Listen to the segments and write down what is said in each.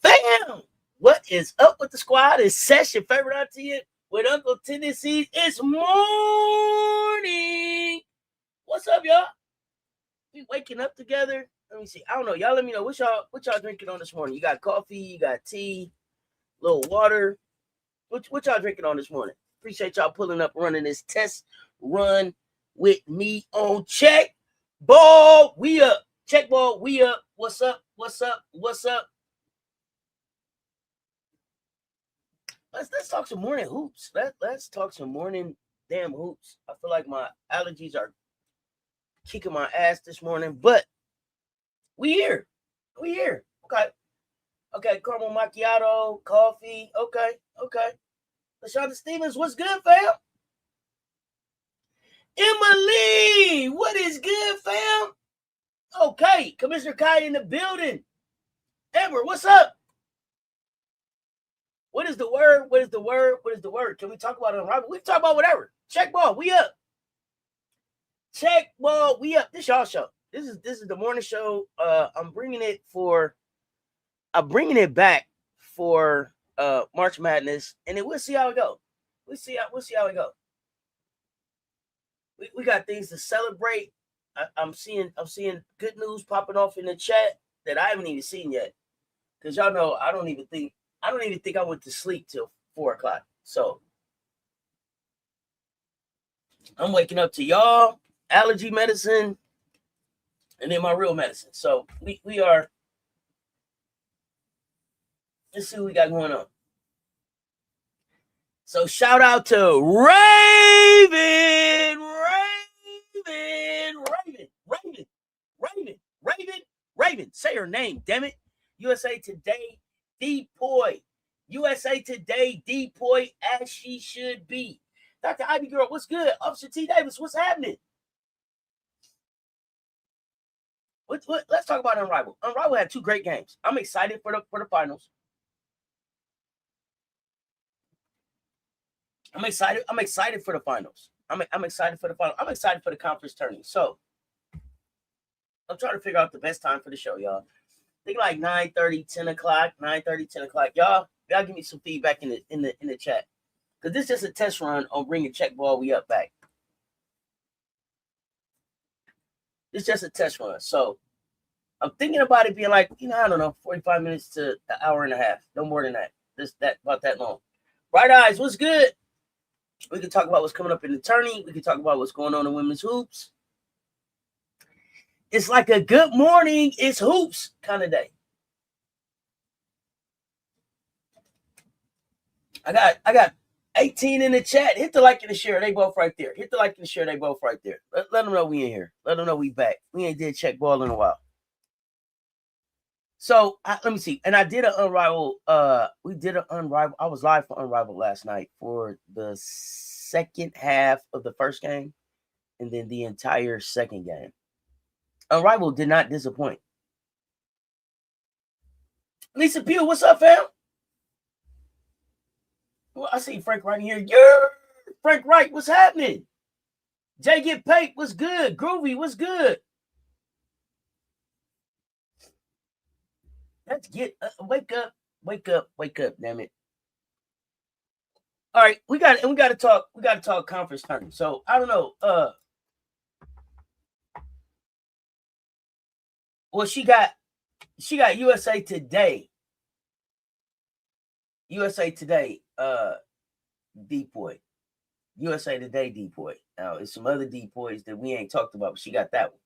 Fam, what is up with the squad? It's Cess, your favorite auntie with Uncle Tennessee. It's morning. What's up, y'all? We waking up together. Let me see. I don't know. Y'all let me know what y'all drinking on this morning. You got coffee, you got tea, a little water. What y'all drinking on this morning? Appreciate y'all pulling up, running this test run with me on Check Ball. We up. Check Ball. We up. What's up? What's up? What's up? Let's talk some morning hoops. Let's talk some morning damn hoops. I feel like my allergies are kicking my ass this morning, but we here. We here. Okay, caramel macchiato, coffee. Okay. LaShonda Stevens, what's good, fam? Emily, what is good, fam? Okay, Commissioner Kai in the building. Edward, what's up? What is the word? What is the word? What is the word? Can we talk about it on Robert? We can talk about whatever. Check Ball, we up. Check Ball, we up. This y'all show. This is the morning show. I'm bringing it back for March Madness, and then we'll see how it goes. We'll see how it goes. We got things to celebrate. I'm seeing good news popping off in the chat that I haven't even seen yet. Because y'all know I don't even think I went to sleep till 4:00. So I'm waking up to y'all, allergy medicine, and then my real medicine. So we are. Let's see what we got going on. So shout out to Raven. Say her name, damn it. USA Today, Depoy. USA Today, Depoy, as she should be. Dr. Ivy Girl, what's good? Officer T. Davis, what's happening? Let's talk about Unrivaled. Unrivaled had 2 great games. I'm excited for the finals. I'm excited for the finals. I'm excited for the finals. I'm excited for the conference tourney. So I'm trying to figure out the best time for the show, y'all. I think like 9:30, 10 o'clock. Y'all give me some feedback in the chat. Because this is just a test run on bringing Check Ball we up back. It's just a test run. So I'm thinking about it being like, I don't know, 45 minutes to an hour and a half. No more than that. About that long. Bright Eyes, what's good? We can talk about what's coming up in the tourney. We can talk about what's going on in women's hoops. It's like a good morning, it's hoops kind of day. I got 18 in the chat. Hit the like and the share. They both right there. Let them know we in here. Let them know we back. We ain't did Check Ball in a while. So let me see. And I did an Unrivaled. We did an Unrivaled. I was live for Unrivaled last night for the second half of the first game, and then the entire second game. Unrivaled did not disappoint. Lisa Pugh, what's up, fam? Well, I see Frank right here. Yeah, Frank Wright, what's happening? Jay Get Paid, what's good? Groovy, what's good? Let's get wake up, damn it. All right, we got to talk conference tournament. So I don't know. Well, she got USA Today. USA Today, Depoy. USA Today, Depoy. Now, it's some other Depoys that we ain't talked about, but she got that one.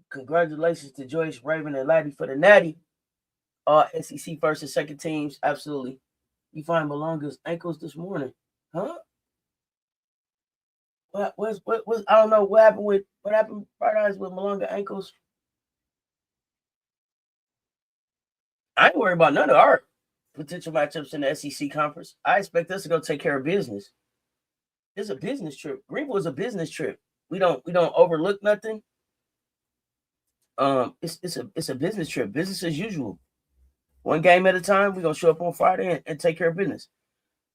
Congratulations to Joyce, Raven, and Laddie for the natty. SEC first and second teams, absolutely. You find Malonga's ankles this morning, huh? What I don't know what happened with Bright Eyes with Malonga ankles. I ain't worried about none of our potential matchups in the SEC conference. I expect us to go take care of business. It's a business trip. Greenville is a business trip. We don't overlook nothing. It's a business trip. Business as usual. One game at a time. We're gonna show up on Friday and take care of business.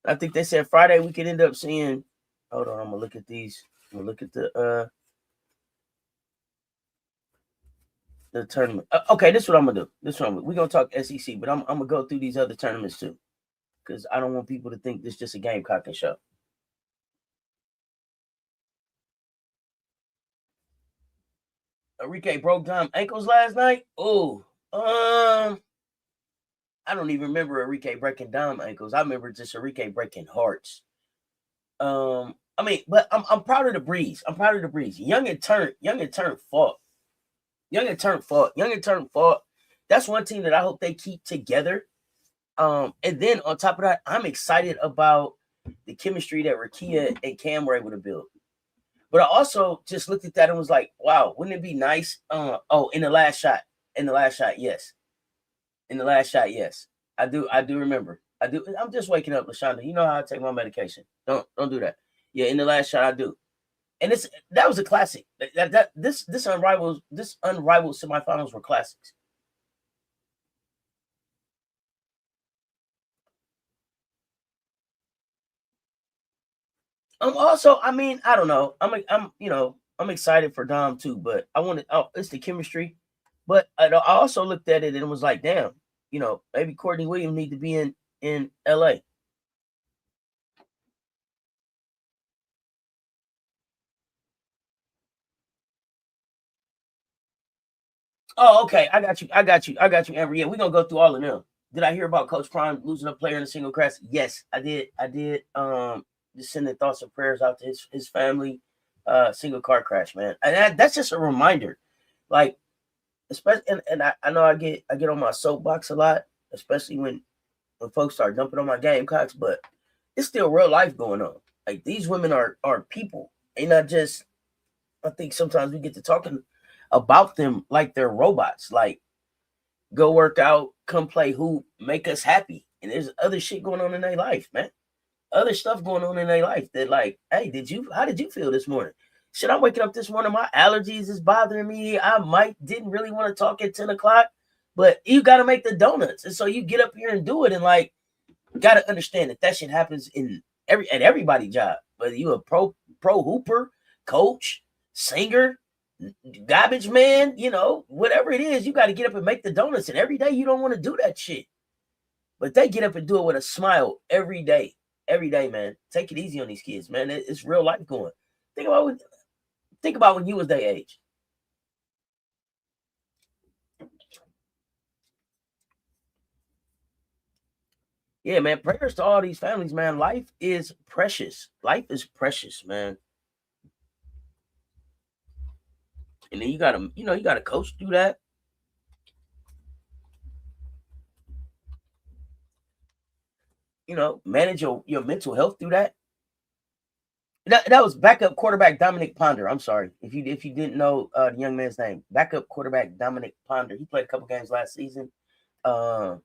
I think they said Friday we could end up seeing. Hold on, I'm gonna look at these. I'm gonna look at the the tournament. Okay, this is what I'm gonna do. We're gonna talk SEC, but I'm gonna go through these other tournaments too, because I don't want people to think this is just a Gamecocking show. Enrique broke down ankles last night. Oh, I don't even remember Enrique breaking down ankles. I remember just Enrique breaking hearts. I mean, but I'm proud of the breeze. Young and Turn fought. Young and Turn fought. That's one team that I hope they keep together. And then on top of that, I'm excited about the chemistry that Rakia and Cam were able to build. But I also just looked at that and was like, wow, wouldn't it be nice? In the last shot, yes. I do remember. I'm just waking up, LaShonda. You know how I take my medication. Don't do that. Yeah, in the last shot, I do. And that was a classic. This unrivaled semifinals were classics. Also, I mean, I don't know. I'm excited for Dom too, but it's the chemistry. But I also looked at it and was like, damn, maybe Courtney Williams need to be in LA. Oh, okay. I got you, Amber. Yeah, we're gonna go through all of them. Did I hear about Coach Prime losing a player in a single crash? Yes, I did. Just sending thoughts and prayers out to his family. Single car crash, man. And that's just a reminder. Like, especially and I know I get on my soapbox a lot, especially when folks start dumping on my Gamecocks, but it's still real life going on. Like, these women are people. They not just, I think sometimes we get to talking about them like they're robots. Like, go work out, come play hoop, make us happy. And there's other shit going on in their life, man. Other stuff going on in their life that, like, hey, how did you feel this morning? Shit, I'm waking up this morning, my allergies is bothering me. I didn't really want to talk at 10 o'clock, but you got to make the donuts. And so you get up here and do it. And, like, got to understand that shit happens at everybody's job. Whether you a pro hooper, coach, singer, garbage man, whatever it is, you got to get up and make the donuts. And every day you don't want to do that shit. But they get up and do it with a smile every day. Every day, man. Take it easy on these kids, man. It's real life going. Think about when you was their age. Yeah, man. Prayers to all these families, man. Life is precious. Life is precious, man. And then you gotta coach through that. Manage your mental health through that. That was backup quarterback Dominic Ponder. I'm sorry if you didn't know the young man's name. Backup quarterback Dominic Ponder. He played a couple games last season. Send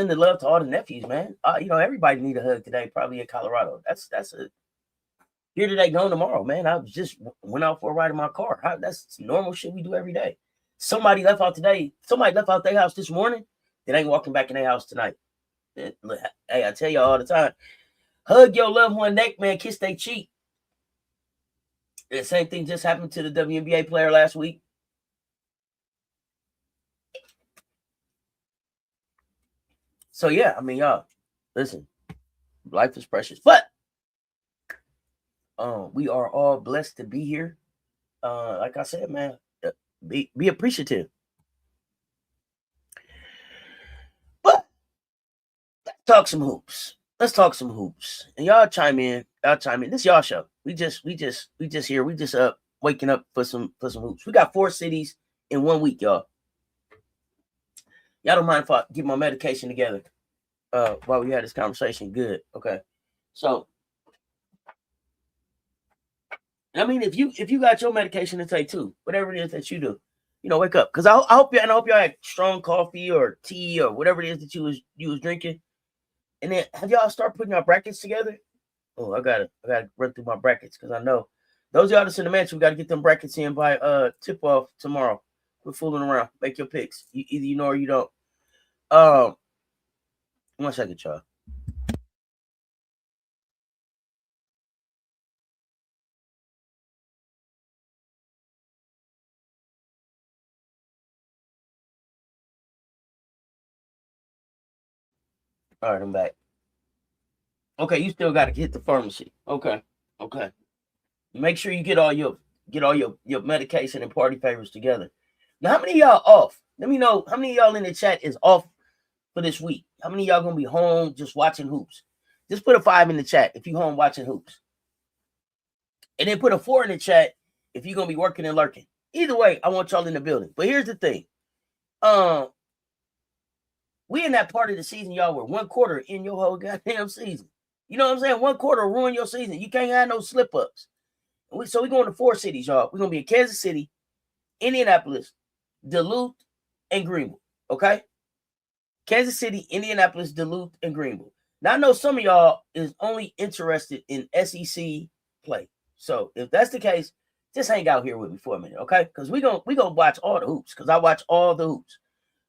the love to all the nephews, man. Everybody need a hug today. Probably in Colorado. That's a here today, gone tomorrow, man. I just went out for a ride in my car. That's normal shit we do every day. Somebody left out today. Somebody left out their house this morning. That ain't walking back in their house tonight. Hey, I tell you all the time. Hug your loved one neck, man. Kiss their cheek. The same thing just happened to the WNBA player last week. So, yeah, I mean, y'all, listen, life is precious. But we are all blessed to be here. Like I said, man, be appreciative. But let's talk some hoops. And y'all chime in. This y'all show. We just here. We just waking up for some hoops. We got 4 cities in 1 week, y'all. Y'all don't mind if I get my medication together while we had this conversation? Good. Okay. So, I mean, if you got your medication to take too, whatever it is that you do, wake up. Because I hope y'all had strong coffee or tea or whatever it is that you was drinking. And then have y'all start putting our brackets together? Oh, I gotta run through my brackets because I know those y'all that's in the match, we gotta get them brackets in by tip off tomorrow. Quit fooling around. Make your picks. Either you know or you don't. 1 second, y'all. All right, I'm back. Okay, you still got to hit the pharmacy. Okay. Make sure you get all your medication and party favors together. Now, how many of y'all off? Let me know how many of y'all in the chat is off for this week. How many of y'all gonna be home just watching hoops? Just put a 5 in the chat if you home watching hoops. And then put a 4 in the chat if you're gonna be working and lurking. Either way, I want y'all in the building. But here's the thing. We in that part of the season, y'all, were 1 quarter in your whole goddamn season. You know what I'm saying? 1 quarter will ruin your season. You can't have no slip-ups. So we're going to 4 cities, y'all. We're going to be in Kansas City, Indianapolis, Duluth, and Greenville. Okay? Kansas City, Indianapolis, Duluth, and Greenville. Now, I know some of y'all is only interested in SEC play. So if that's the case, just hang out here with me for a minute, okay? Because we gonna watch all the hoops, because I watch all the hoops.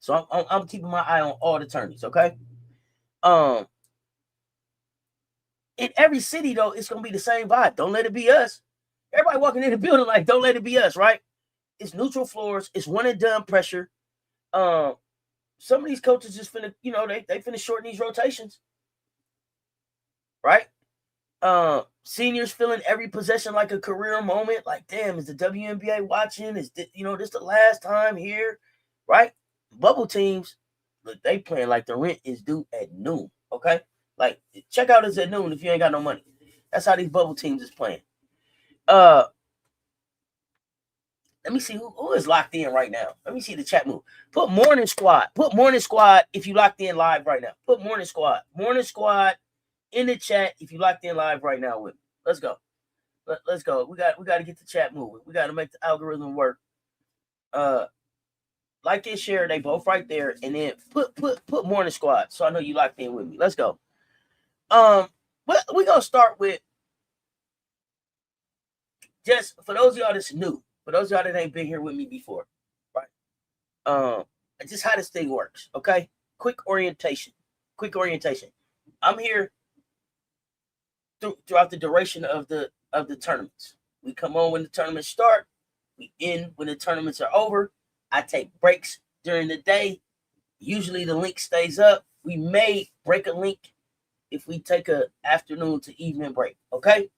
So I'm keeping my eye on all the tourneys, okay? In every city, though, it's going to be the same vibe. Don't let it be us. Everybody walking in the building like, don't let it be us, right? It's neutral floors. It's one and done pressure. Some of these coaches just finna, they finna shorten these rotations, right? Seniors feeling every possession like a career moment. Like, damn, is the WNBA watching? Is this, this the last time here, right? Bubble teams, look, they playing like the rent is due at noon, okay? Like, check out us at noon if you ain't got no money. That's how these bubble teams is playing. Let me see who is locked in right now. Let me see the chat move. Put morning squad. Put morning squad if you locked in live right now. Put morning squad. Morning squad in the chat if you locked in live right now with me. Let's go. Let's go. We got to get the chat moving. We got to make the algorithm work. Like and share. They both right there. And then put morning squad so I know you locked in with me. Let's go. We're gonna start with, just for those of y'all that's new, for those of y'all that ain't been here with me before, right? Just how this thing works, okay? Quick orientation. I'm here throughout the duration of the tournaments. We come on when the tournaments start. We end when the tournaments are over. I take breaks during the day. Usually the link stays up. We may break a link if we take a afternoon to evening break, okay?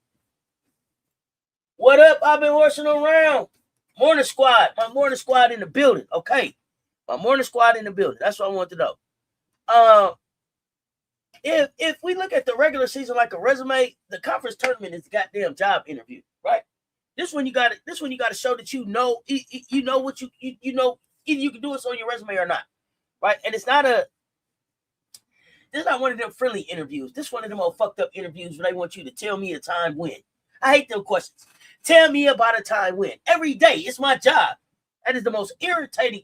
What up? I've been horsing around. Morning squad. My morning squad in the building, okay? My morning squad in the building. That's what I want to know. If we look at the regular season like a resume, the conference tournament is a goddamn job interview, right? This one you got to show that you know what you know, either you can do this on your resume or not, right? And this is not one of them friendly interviews. This is one of them old fucked up interviews where they want you to tell me a time when. I hate them questions. Tell me about a time when. Every day, it's my job. That is the most irritating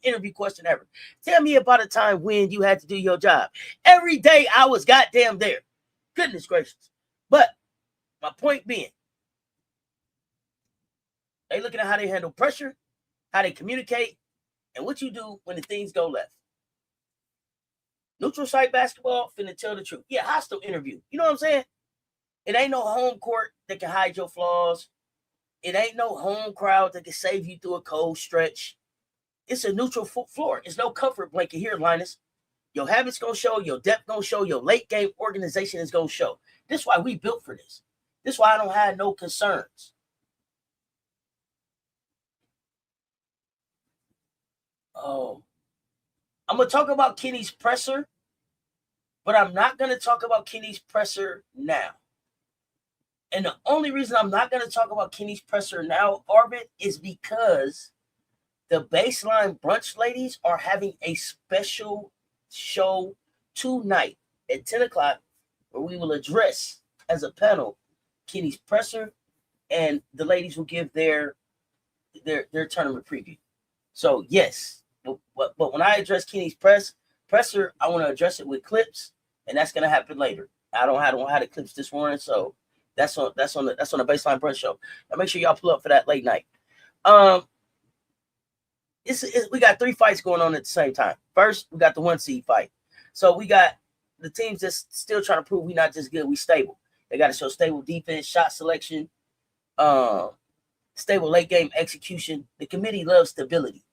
interview question ever. Tell me about a time when you had to do your job. Every day, I was goddamn there. Goodness gracious. But my point being, they looking at how they handle pressure, how they communicate, and what you do when the things go left. Neutral site basketball, finna tell the truth. Yeah, hostile interview. You know what I'm saying? It ain't no home court that can hide your flaws. It ain't no home crowd that can save you through a cold stretch. It's a neutral floor. It's no comfort blanket here, Linus. Your habits gonna show, your depth gonna show, your late game organization is gonna show. This is why we built for this. This is why I don't have no concerns. Oh, I'm gonna talk about Kenny's presser, but I'm not gonna talk about Kenny's presser now. And the only reason I'm not going to talk about Kenny's presser now, Arvin, is because the Baseline Brunch ladies are having a special show tonight at 10 o'clock where we will address as a panel Kenny's presser, and the ladies will give their tournament preview. So, yes, but when I address Kenny's presser, I want to address it with clips, and that's going to happen later. I don't have the clips this morning, so that's on the Baseline Brunch show. Now make sure y'all pull up for that late night. We got 3 fights going on at the same time. First, we got the 1 seed fight. So we got the teams that's still trying to prove we not just good, we stable. They got to show stable defense, shot selection, stable late game execution. The committee loves stability.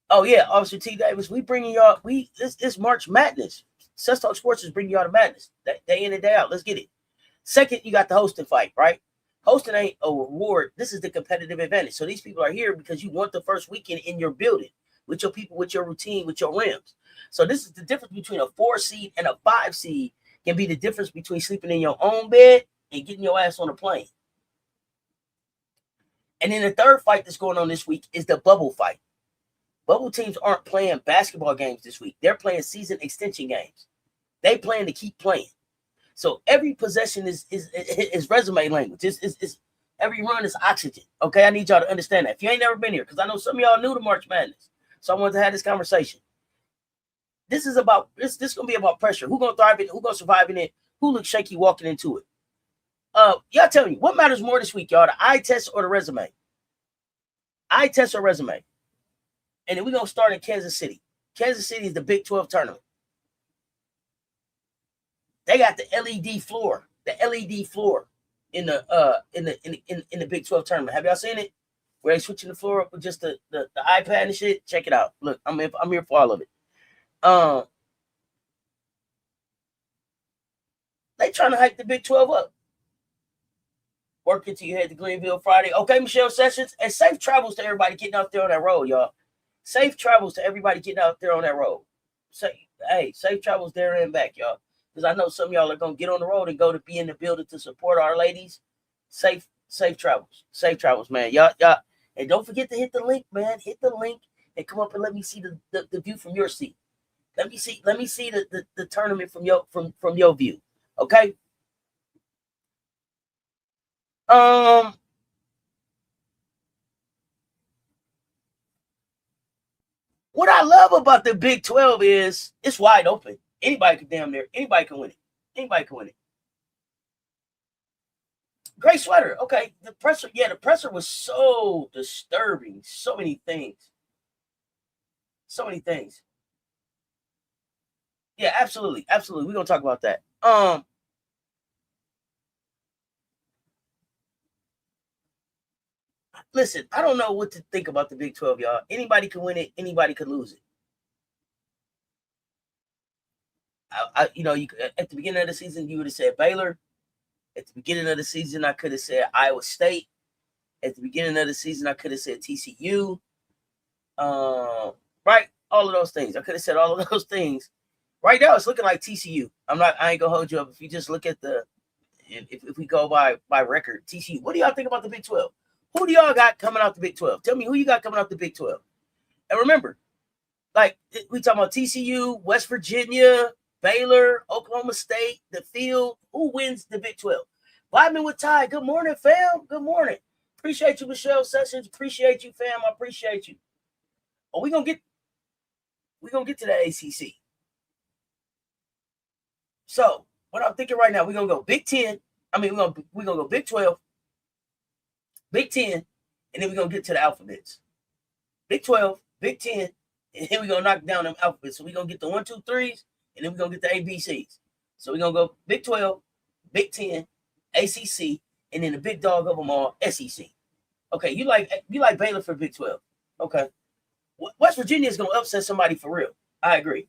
Oh yeah, Officer T. Davis. We bringing y'all. It's March Madness. Cess Talk Sports is bringing y'all to madness. Day in and day out. Let's get it. Second, you got the hosting fight, right? Hosting ain't a reward. This is the competitive advantage. So these people are here because you want the first weekend in your building with your people, with your routine, with your rims. So this is the difference between a 4 seed and a 5 seed. Can be the difference between sleeping in your own bed and getting your ass on a plane. And then the third fight that's going on this week is the bubble fight. Bubble teams aren't playing basketball games this week. They're playing season extension games. They plan to keep playing. So every possession is resume language. It's every run is oxygen. Okay, I need y'all to understand that. If you ain't never been here, because I know some of y'all new to March Madness, so I wanted to have this conversation. This is about this gonna be about pressure. Who gonna thrive in it? Who gonna survive in it? Who looks shaky walking into it? Y'all tell me what matters more this week, y'all? The eye test or the resume? Eye test or resume? And then we're gonna start in Kansas City. Kansas City is the Big 12 tournament. They got the LED floor, in the Big 12 tournament. Have y'all seen it? Where they switching the floor up with just the iPad and shit. Check it out. Look, I'm here for all of it. They trying to hype the Big 12 up. Work until you head to Greenville Friday. Okay, Michelle Sessions, and safe travels to everybody getting out there on that road, y'all. Safe travels to everybody getting out there on that road. Safe travels there and back, y'all. Because I know some of y'all are going to get on the road and go to be in the building to support our ladies. Safe travels. Safe travels, man. Y'all. And don't forget to hit the link, man. Hit the link and come up and let me see the view from your seat. Let me see the tournament from your view. Okay? What I love about the Big 12 is it's wide open. Anybody can anybody can win it. Anybody can win it. Great sweater. Okay. The presser was so disturbing. So many things. Yeah, absolutely. Absolutely. We're gonna talk about that. Listen, I don't know what to think about the Big 12, y'all. Anybody can win it, anybody can lose it. At the beginning of the season, you would have said Baylor. At the beginning of the season, I could have said Iowa State. At the beginning of the season, I could have said TCU. Right? All of those things. I could have said all of those things. Right now, it's looking like TCU. I ain't gonna hold you up. If you just look at if we go by record, TCU. What do y'all think about the Big 12? Who do y'all got coming out the Big 12? Tell me who you got coming out the Big 12. And remember, like we talking about TCU, West Virginia, Baylor, Oklahoma State, the field. Who wins the Big 12? Vitamin with Ty. Good morning, fam. Good morning. Appreciate you, Michelle Sessions. Appreciate you, fam. I appreciate you. Oh, we're gonna get to the ACC. So what I'm thinking right now, we're gonna go Big 10. We're gonna go Big 12, Big 10, and then we're gonna get to the alphabets. Big 12, Big 10, and then we're gonna knock down them alphabets. So we're gonna get the 1, 2, 3s, and then we're gonna get the ABCs. So we're gonna go Big 12, Big 10, ACC, and then the big dog of them all, SEC. Okay, you like Baylor for Big 12. Okay. West Virginia is gonna upset somebody for real. I agree.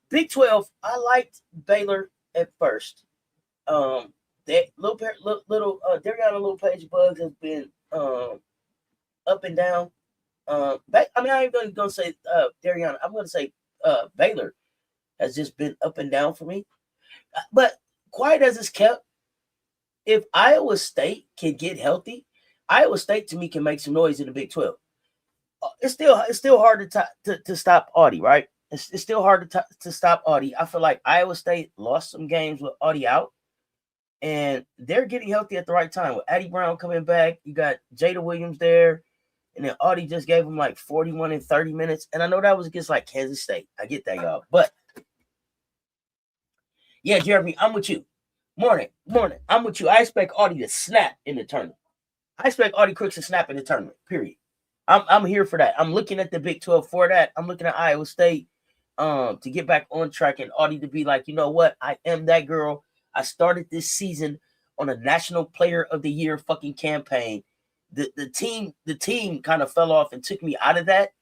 Big 12, I liked Baylor at first. That little Dariana Little Page Bugs has been up and down. I ain't gonna say Dariana. I'm gonna say Baylor has just been up and down for me. But quiet as it's kept, if Iowa State can get healthy, Iowa State to me can make some noise in the Big 12. It's still hard to stop Audie, right? It's still hard to stop Audie. I feel like Iowa State lost some games with Audie out, and they're getting healthy at the right time. With Addie Brown coming back, you got Jada Williams there, and then Audie just gave him like 41 and 30 minutes. And I know that was against like Kansas State. I get that, y'all. But yeah, Jeremy, I'm with you. Morning. I'm with you. I expect Audie to snap in the tournament. I expect Audie Crooks to snap in the tournament, period. I'm here for that. I'm looking at the Big 12 for that. I'm looking at Iowa State to get back on track and Audie to be like, you know what? I am that girl. I started this season on a National Player of the Year fucking campaign. The team kind of fell off and took me out of that.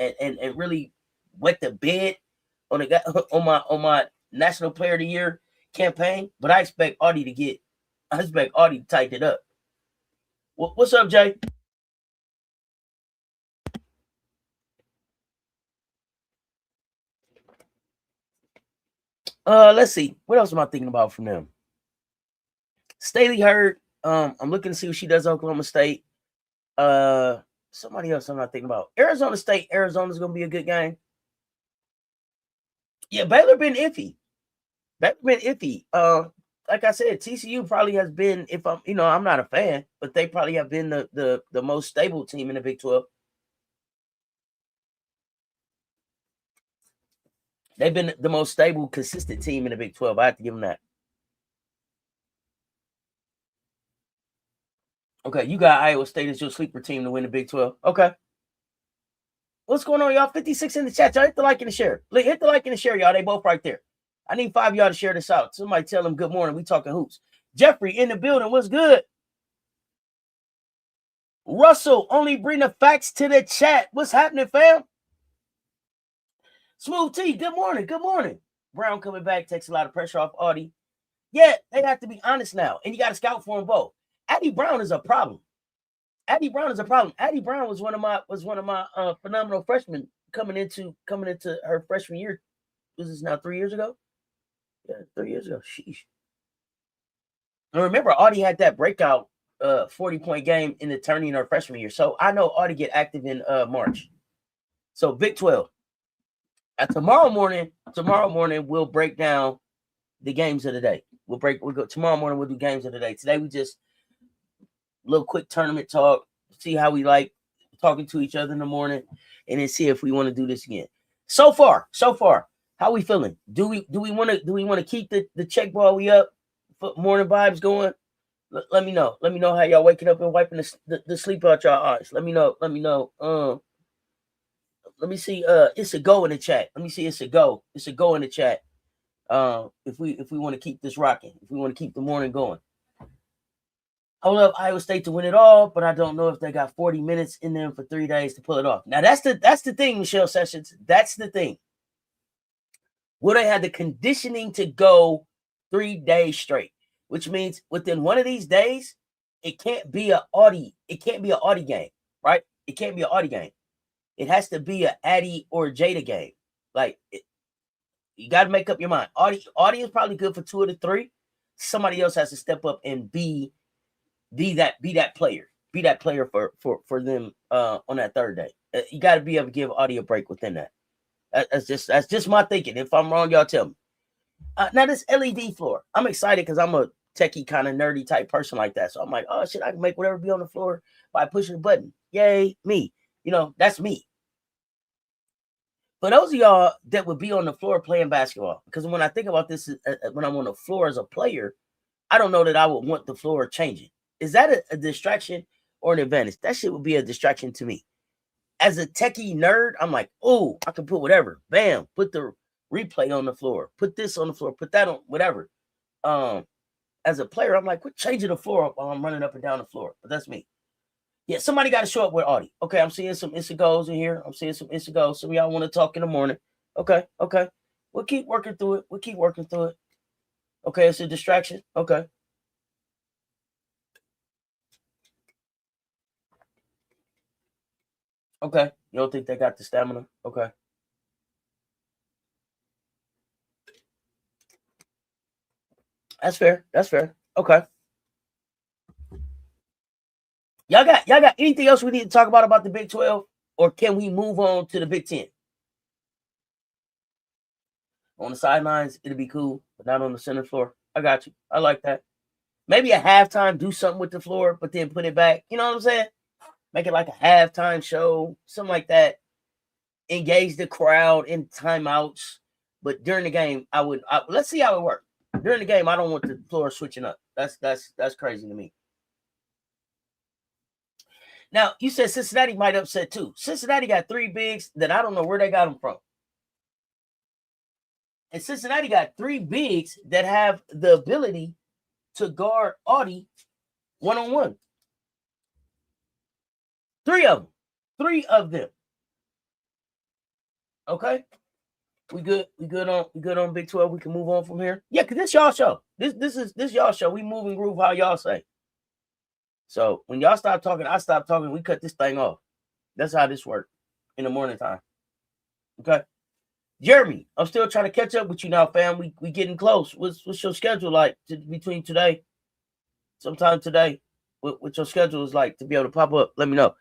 and really wet the bed on my National Player of the Year campaign. But I expect Audie to tighten it up. What's up, Jay? Let's see. What else am I thinking about from them? Staley Hurd. I'm looking to see what she does at Oklahoma State. Somebody else I'm not thinking about. Arizona State. Arizona's gonna be a good game. Yeah, Baylor been iffy. Like I said, TCU probably has been, if I'm not a fan, but they probably have been the most stable team in the Big 12. They've been the most stable, consistent team in the Big 12. I have to give them that. Okay, you got Iowa State as your sleeper team to win the Big 12. Okay. What's going on, y'all? 56 in the chat. Y'all hit the like and the share. Hit the like and the share, y'all. They both right there. I need 5 of y'all to share this out. Somebody tell them good morning. We talking hoops. Jeffrey in the building. What's good? Russell, only bring the facts to the chat. What's happening, fam? Smooth T, good morning. Good morning. Brown coming back takes a lot of pressure off Audie. Yeah, they have to be honest now. And you got to scout for them both. Addie Brown is a problem. Addie Brown was one of my phenomenal freshmen coming into her freshman year. Was this now 3 years ago? Yeah, 3 years ago. Sheesh. And remember, Audie had that breakout 40-point game in the tourney in her freshman year. So I know Audie get active in March. So Big 12. Tomorrow morning we'll break down the games of the day. Tomorrow morning we'll do games of the day. Today we just little quick tournament talk, see how we like talking to each other in the morning, and then see if we want to do this again. So far, how we feeling? Do we want to keep the check ball we up? Put morning vibes going? Let me know. Let me know how y'all waking up and wiping the sleep out y'all eyes. Let me know. Let me see. It's a go in the chat. Let me see. It's a go. It's a go in the chat. If we want to keep this rocking, if we want to keep the morning going. I would love Iowa State to win it all, but I don't know if they got 40 minutes in them for 3 days to pull it off. Now that's the thing, Michelle Sessions. That's the thing. Will they have the conditioning to go 3 days straight? Which means within one of these days, it can't be an Audie game, right? It can't be an Audie game. It has to be an Addie or Jada game. You got to make up your mind. Audie is probably good for 2 of the 3. Somebody else has to step up and be that player for them on that 3rd day. You got to be able to give Audie a break within that. That's just my thinking. If I'm wrong, y'all tell me. Now this LED floor, I'm excited because I'm a techie kind of nerdy type person like that. So I'm like, oh shit, I can make whatever be on the floor by pushing a button. Yay, me. That's me. For those of y'all that would be on the floor playing basketball, because when I think about this, when I'm on the floor as a player, I don't know that I would want the floor changing. Is that a distraction or an advantage? That shit would be a distraction to me. As a techie nerd, I'm like, oh, I can put whatever. Bam, put the replay on the floor. Put this on the floor. Put that on, whatever. As a player, I'm like, quit changing the floor up while I'm running up and down the floor. But that's me. Yeah, somebody got to show up with Audie. Okay, I'm seeing some Instagos in here. Some of y'all want to talk in the morning. Okay. We'll keep working through it. Okay, it's a distraction. Okay. Okay. You don't think they got the stamina? Okay. That's fair. Okay. Y'all got anything else we need to talk about the Big 12? Or can we move on to the Big 10? On the sidelines, it'll be cool, but not on the center floor. I got you. I like that. Maybe a halftime, do something with the floor, but then put it back. You know what I'm saying? Make it like a halftime show, something like that. Engage the crowd in timeouts. But during the game, let's see how it works. During the game, I don't want the floor switching up. That's crazy to me. Now, you said Cincinnati might upset too. Cincinnati got 3 bigs that I don't know where they got them from. And Cincinnati got 3 bigs that have the ability to guard Audie one-on-one. 3 of them. Okay. We good on Big 12. We can move on from here. Yeah, because this y'all show. This is y'all show. We move and groove how y'all say. So when y'all stop talking, I stop talking. We cut this thing off. That's how this works in the morning time. Okay. Jeremy, I'm still trying to catch up with you now, fam. We getting close. What's your schedule like between today? Sometime today. What your schedule is like to be able to pop up? Let me know.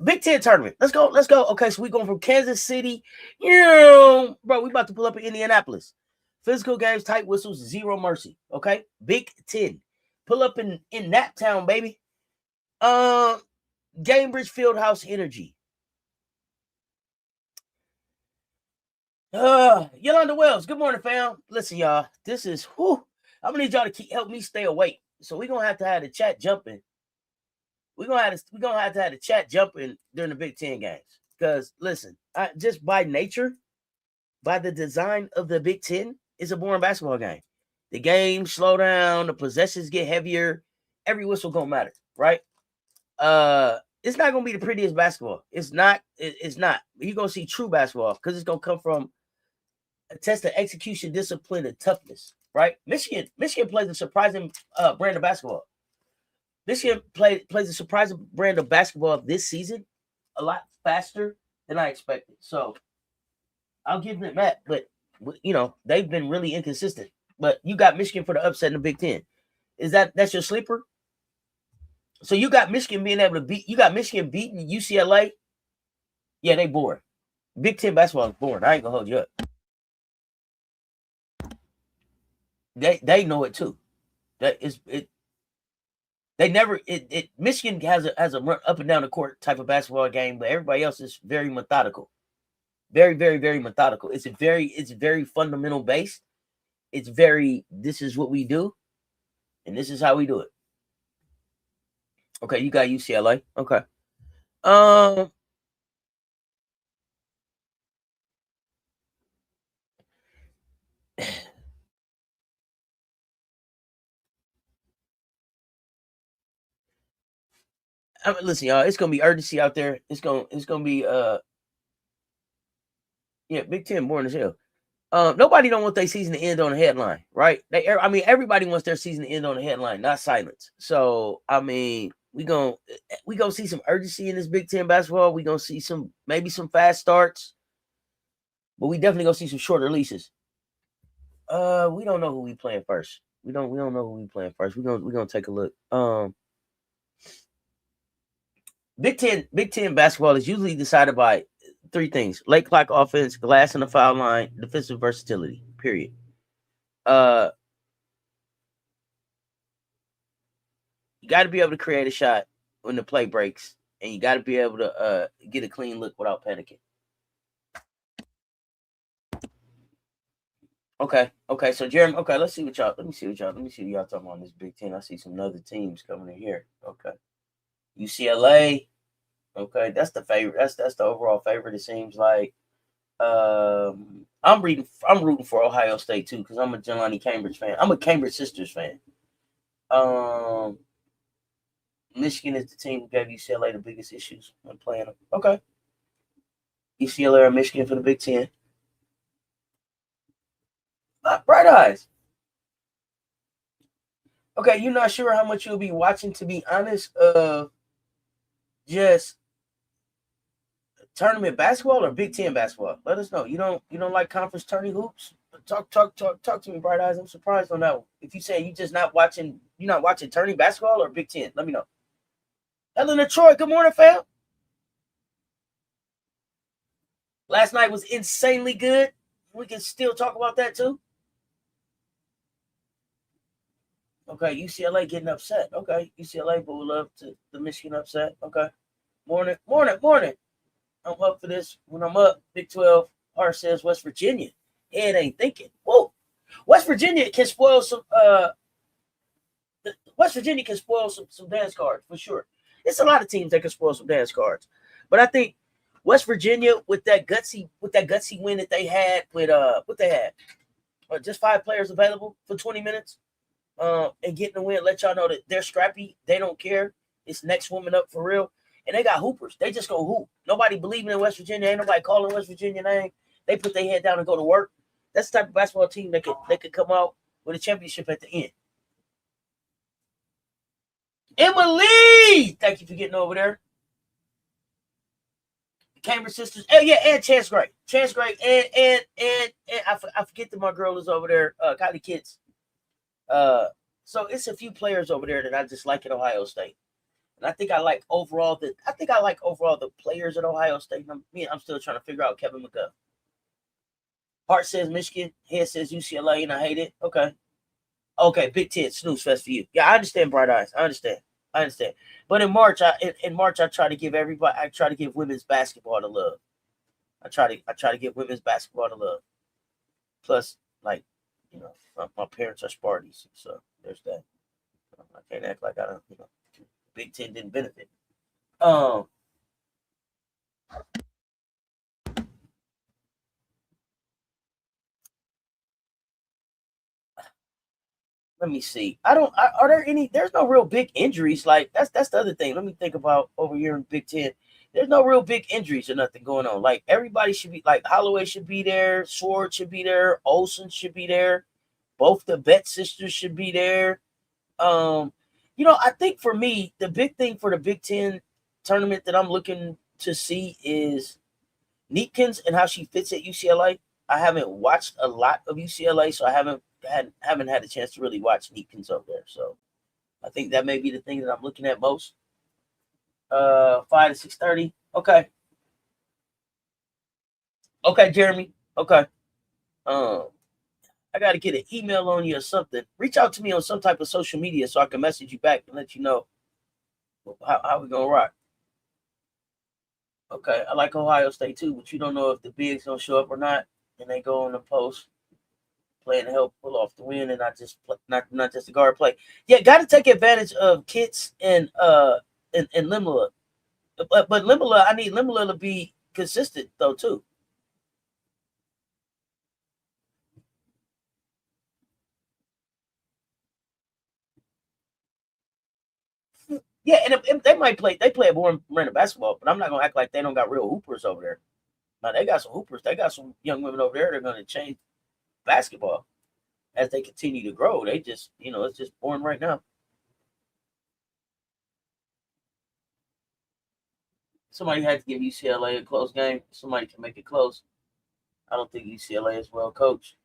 Big Ten tournament. Let's go. Okay, so we going from Kansas City. Bro, we about to pull up in Indianapolis. Physical games, tight whistles, zero mercy. Okay, Big Ten. Pull up in Naptown, baby. Gamebridge Fieldhouse Energy. Yolanda Wells. Good morning, fam. Listen, y'all. This is I'm gonna need y'all to help me stay awake. So we're gonna have to have the chat jumping. We're gonna have to have the chat jumping during the Big Ten games. Because listen, just by nature, by the design of the Big Ten, it's a boring basketball game. The games slow down, the possessions get heavier, every whistle gonna matter, right? It's not gonna be the prettiest basketball. It's not. You're gonna see true basketball because it's gonna come from a test of execution, discipline, and toughness, right? Michigan plays a surprising brand of basketball. Michigan plays a surprising brand of basketball this season, a lot faster than I expected. So I'll give them that, but they've been really inconsistent. But you got Michigan for the upset in the Big Ten. That's your sleeper? So you got Michigan being able to Michigan beating UCLA. Yeah, they boring. Big Ten basketball is boring. I ain't gonna hold you up. They know it too. Michigan has a run up and down the court type of basketball game, but everybody else is very methodical. Very, very, very methodical. It's very fundamental based. This is what we do, and this is how we do it. Okay, you got UCLA. Okay. Listen, y'all, it's gonna be urgency out there. It's gonna be Big Ten boring as hell. Nobody don't want their season to end on a headline, right? Everybody wants their season to end on a headline, not silence. So we gonna see some urgency in this Big Ten basketball. We gonna see maybe some fast starts, but we definitely gonna see some short releases. We don't know who we playing first. We don't know who we playing first. We're gonna take a look. Big Ten basketball is usually decided by three things: late clock offense, glass in the foul line, defensive versatility. Period. You got to be able to create a shot when the play breaks, and you got to be able to get a clean look without panicking. Okay. So Jeremy, okay, let me see what y'all talking about in this Big Ten. I see some other teams coming in here. Okay. UCLA. Okay, that's the favorite. That's the overall favorite, it seems like. I'm rooting for Ohio State too, because I'm a Jelani Cambridge fan. I'm a Cambridge Sisters fan. Michigan is the team who gave UCLA the biggest issues when playing them. Okay. UCLA or Michigan for the Big Ten. Bright eyes. Okay, you're not sure how much you'll be watching, to be honest. Just tournament basketball or Big Ten basketball? Let us know. You don't like conference tourney hoops? Talk to me, Bright Eyes. I'm surprised on that one. If you say you're not watching tourney basketball or Big Ten, let me know. Helena Troy, good morning, fam. Last night was insanely good. We can still talk about that too. Okay, UCLA getting upset. Okay, UCLA, but we love the Michigan upset. Okay, morning. I'm up for this. When I'm up, Big 12. Hart says West Virginia. Head ain't thinking. Whoa, West Virginia can spoil some. West Virginia can spoil some dance cards for sure. It's a lot of teams that can spoil some dance cards, but I think West Virginia with that gutsy win that they had with what they had, just 5 players available for 20 minutes. And getting the win, let y'all know that they're scrappy. They don't care. It's next woman up for real. and they got hoopers. They just go hoop. Nobody believing in West Virginia. Ain't nobody calling West Virginia name. They put their head down and go to work. That's the type of basketball team that could come out with a championship at the end. Emily, thank you for getting over there. Cambridge sisters. Oh yeah, and Chance Gray, and I forget that my girl is over there. Kylie Kids. So it's a few players over there that I just like at Ohio State, and I think I like overall the players at Ohio State. I'm still trying to figure out Kevin McGuff. Heart says Michigan, head says UCLA, and I hate it. Okay, Big Ten snooze fest for you. Yeah, I understand, Bright Eyes. I understand. But in March, I try to give everybody. I try to give women's basketball the love. I try to give women's basketball the love. Plus, like, my parents are Spartans, so there's that. I can't act like I don't. Big Ten didn't benefit. Let me see. Are there any? There's no real big injuries. Like that's the other thing. Let me think about over here in Big Ten. There's no real big injuries or nothing going on. Like everybody should be like Holloway should be there, Sword should be there, Olsen should be there, both the Bet sisters should be there. I think for me, the big thing for the Big Ten tournament that I'm looking to see is Neatkins and how she fits at UCLA. I haven't watched a lot of UCLA, so I haven't had a chance to really watch Neatkins over there. So I think that may be the thing that I'm looking at most. 5 to 6:30. Okay, Jeremy. Okay. I got to get an email on you or something. Reach out to me on some type of social media so I can message you back and let you know how we're going to rock. Okay, I like Ohio State too, but you don't know if the bigs going to show up or not, and they go on the post. Playing to help pull off the win and not just the guard play. Yeah, got to take advantage of Kits and Limela. But Limela, I need Limela to be consistent though too. Yeah, and they might play. They play a boring brand of basketball, but I'm not gonna act like they don't got real hoopers over there. Now they got some hoopers. They got some young women over there that are gonna change basketball as they continue to grow. They just, it's just boring right now. Somebody had to give UCLA a close game. Somebody can make it close. I don't think UCLA is well coached.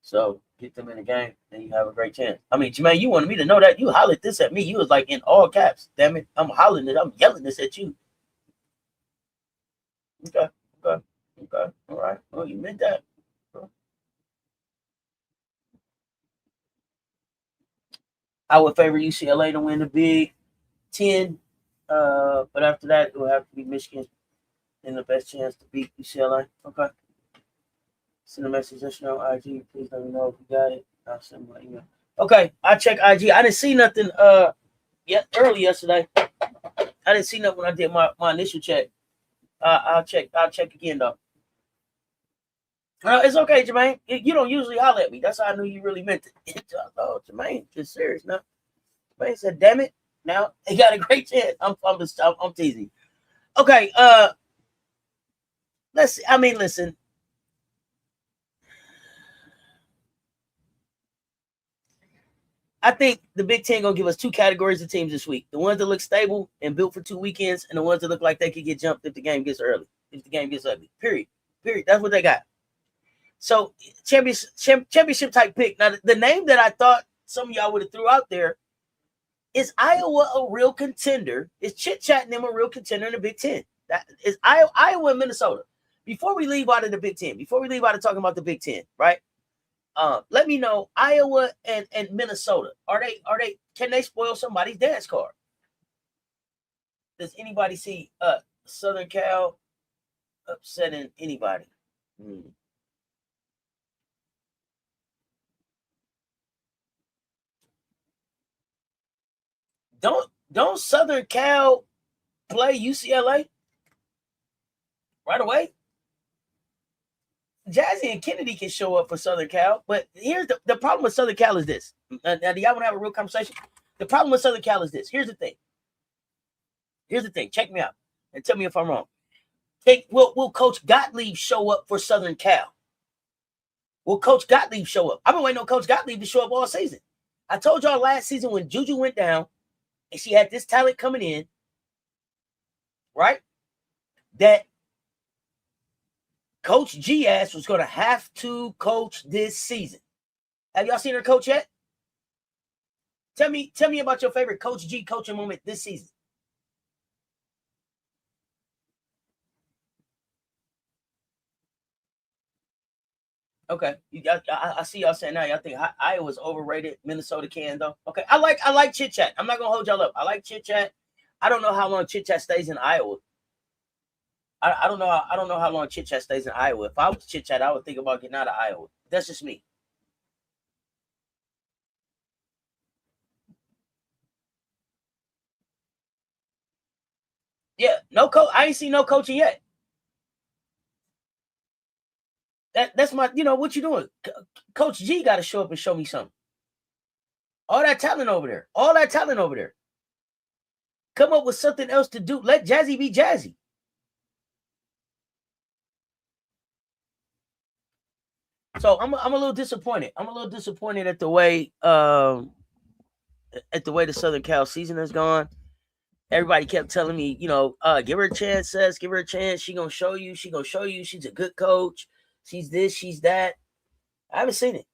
So get them in the game and you have a great chance. I mean, Jermaine, you wanted me to know that. You hollered this at me. You was like in all caps. Damn it. I'm hollering it. I'm yelling this at you. Okay. All right. Well, you meant that. I would favor UCLA to win the Big Ten. But after that, it will have to be Michigan in the best chance to beat UCLA. Okay. Send a message just on IG. Please let me know if you got it. I'll send my email. Okay, I check IG. I didn't see nothing early yesterday. I didn't see nothing when I did my initial check. I'll check again though. It's okay, Jermaine. You don't usually holler at me. That's how I knew you really meant it. Oh, Jermaine, just serious now. Jermaine said, "Damn it, now he got a great chance." I'm teasing. Okay, listen. I think the Big Ten gonna give us two categories of teams this week: the ones that look stable and built for 2 weekends, and the ones that look like they could get jumped if the game gets early, if the game gets ugly. Period. That's what they got. So championship type pick. Now the name that I thought some of y'all would have threw out there is Iowa a real contender? Is Chit Chat them a real contender in the Big Ten? That is Iowa and Minnesota. Before we leave out of the Big Ten, before we leave out of talking about the Big Ten, right? Let me know, Iowa and Minnesota, are they can they spoil somebody's dance card? Does anybody see Southern Cal upsetting anybody? Don't Southern Cal play UCLA right away? Jazzy and Kennedy can show up for Southern Cal, but here's the problem with Southern Cal is this. Now, do y'all want to have a real conversation? The problem with Southern Cal is this. Here's the thing. Here's the thing. Check me out and tell me if I'm wrong. Will Coach Gottlieb show up for Southern Cal? Will Coach Gottlieb show up? I've been waiting on Coach Gottlieb to show up all season. I told y'all last season when Juju went down and she had this talent coming in, right, that Coach G-ass was going to have to coach this season. Have y'all seen her coach yet? Tell me about your favorite Coach G coaching moment this season. Okay, I see y'all saying now. Y'all think Iowa's overrated. Minnesota can though. Okay, I like chit chat. I'm not gonna hold y'all up. I like chit chat. I don't know how long chit chat stays in Iowa. I don't know. I don't know how long chit chat stays in Iowa. If I was chit chat, I would think about getting out of Iowa. That's just me. Yeah, no coach. I ain't seen no coaching yet. That's my. What you doing? Coach G got to show up and show me something. All that talent over there. All that talent over there. Come up with something else to do. Let Jazzy be Jazzy. So I'm a little disappointed. I'm a little disappointed at the way the Southern Cal season has gone. Everybody kept telling me, give her a chance, Cess, give her a chance. She gonna show you. She gonna show you. She's a good coach. She's this. She's that. I haven't seen it.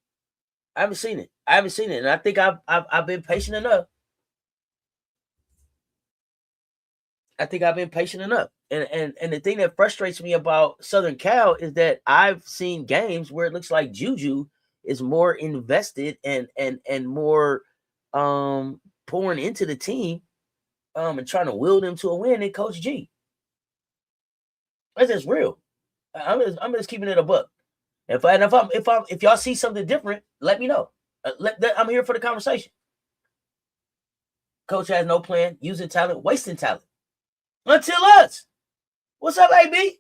And I think I've been patient enough. And the thing that frustrates me about Southern Cal is that I've seen games where it looks like Juju is more invested and more pouring into the team and trying to will them to a win than Coach G. That's just real. I'm just keeping it a buck. If y'all see something different, let me know. I'm here for the conversation. Coach has no plan, using talent, wasting talent. Until us. What's up, AB?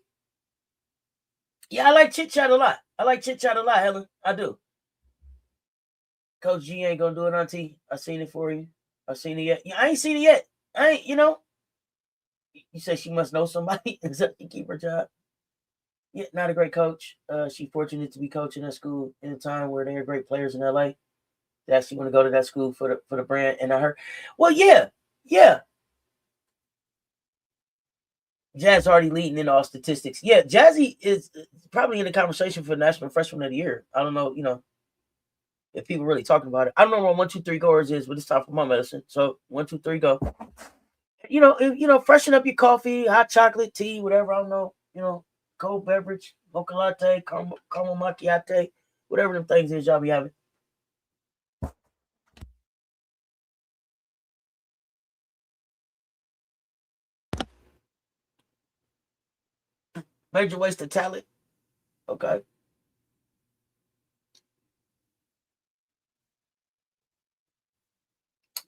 Yeah, I like chit chat a lot. Helen. I do. Coach G ain't gonna do it, Auntie. I seen it for you. I seen it yet. Yeah, I ain't seen it yet. I ain't, You say she must know somebody to keep her job. Yeah, not a great coach. She's fortunate to be coaching at school in a time where there are great players in LA. They actually want to go to that school for the brand. And I heard, well, yeah. Jazz already leading in all statistics. Yeah, Jazzy is probably in the conversation for National Freshman of the Year. I don't know, if people really talking about it. I don't know what 1, 2, 3 goers is, but it's time for my medicine. So 1, 2, 3, go. Freshen up your coffee, hot chocolate, tea, whatever. I don't know. Cold beverage, mocha latte, caramel macchiato, whatever them things is y'all be having. Major waste of talent. Okay.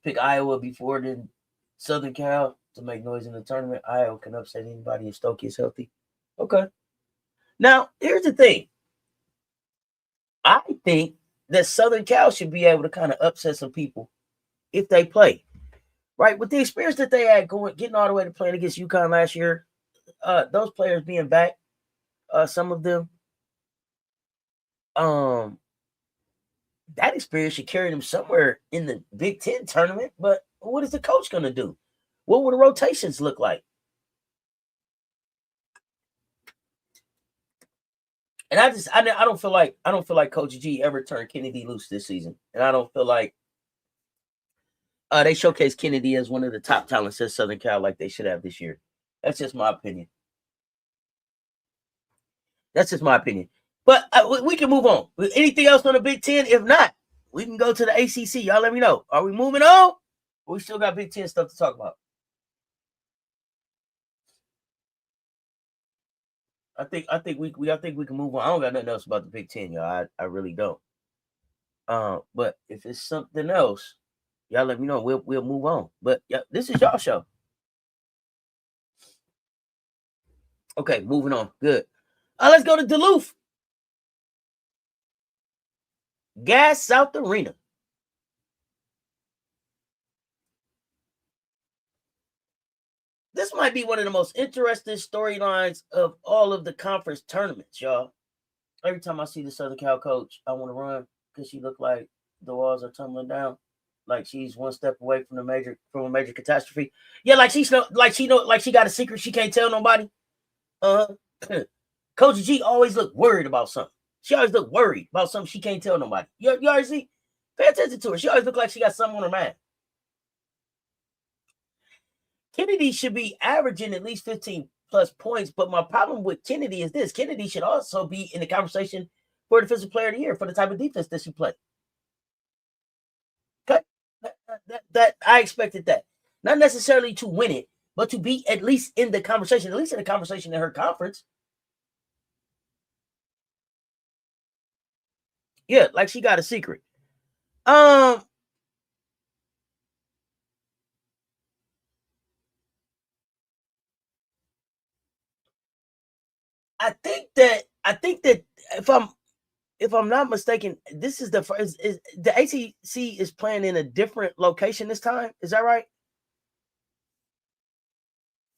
Pick Iowa before then Southern Cal to make noise in the tournament. Iowa can upset anybody if Stokey is healthy. Okay. Now, here's the thing. I think that Southern Cal should be able to kind of upset some people if they play. Right? With the experience that they had getting all the way to playing against UConn last year, those players being back, some of them, that experience should carry them somewhere in the Big Ten tournament. But what is the coach going to do? What will the rotations look like? And I don't feel like Coach G ever turned Kennedy loose this season, and I don't feel like they showcased Kennedy as one of the top talents at Southern Cal like they should have this year. That's just my opinion. But we can move on. Anything else on the Big Ten? If not, we can go to the ACC. Y'all let me know. Are we moving on? We still got Big Ten stuff to talk about. I think we can move on. I don't got nothing else about the Big Ten, y'all. I really don't. But if it's something else, y'all let me know. We'll move on. But yeah, this is y'all show. Okay, moving on. Good. Let's go to Duluth. Gas South Arena. This might be one of the most interesting storylines of all of the conference tournaments, y'all. Every time I see the Southern Cal coach, I want to run because she look like the walls are tumbling down, like she's one step away from a major catastrophe. Yeah, like she got a secret she can't tell nobody. Coach G always look worried about something. She always look worried about something she can't tell nobody. You already see? Pay attention to her. She always look like she got something on her mind. Kennedy should be averaging at least 15 plus points, but my problem with Kennedy is this. Kennedy should also be in the conversation for Defensive Player of the Year for the type of defense that she played. Okay? That I expected that. Not necessarily to win it, but to be at least in the conversation, at least in the conversation in her conference. Yeah, like she got a secret. I think that if I'm not mistaken, this is the first. Is the ACC is playing in a different location this time? Is that right?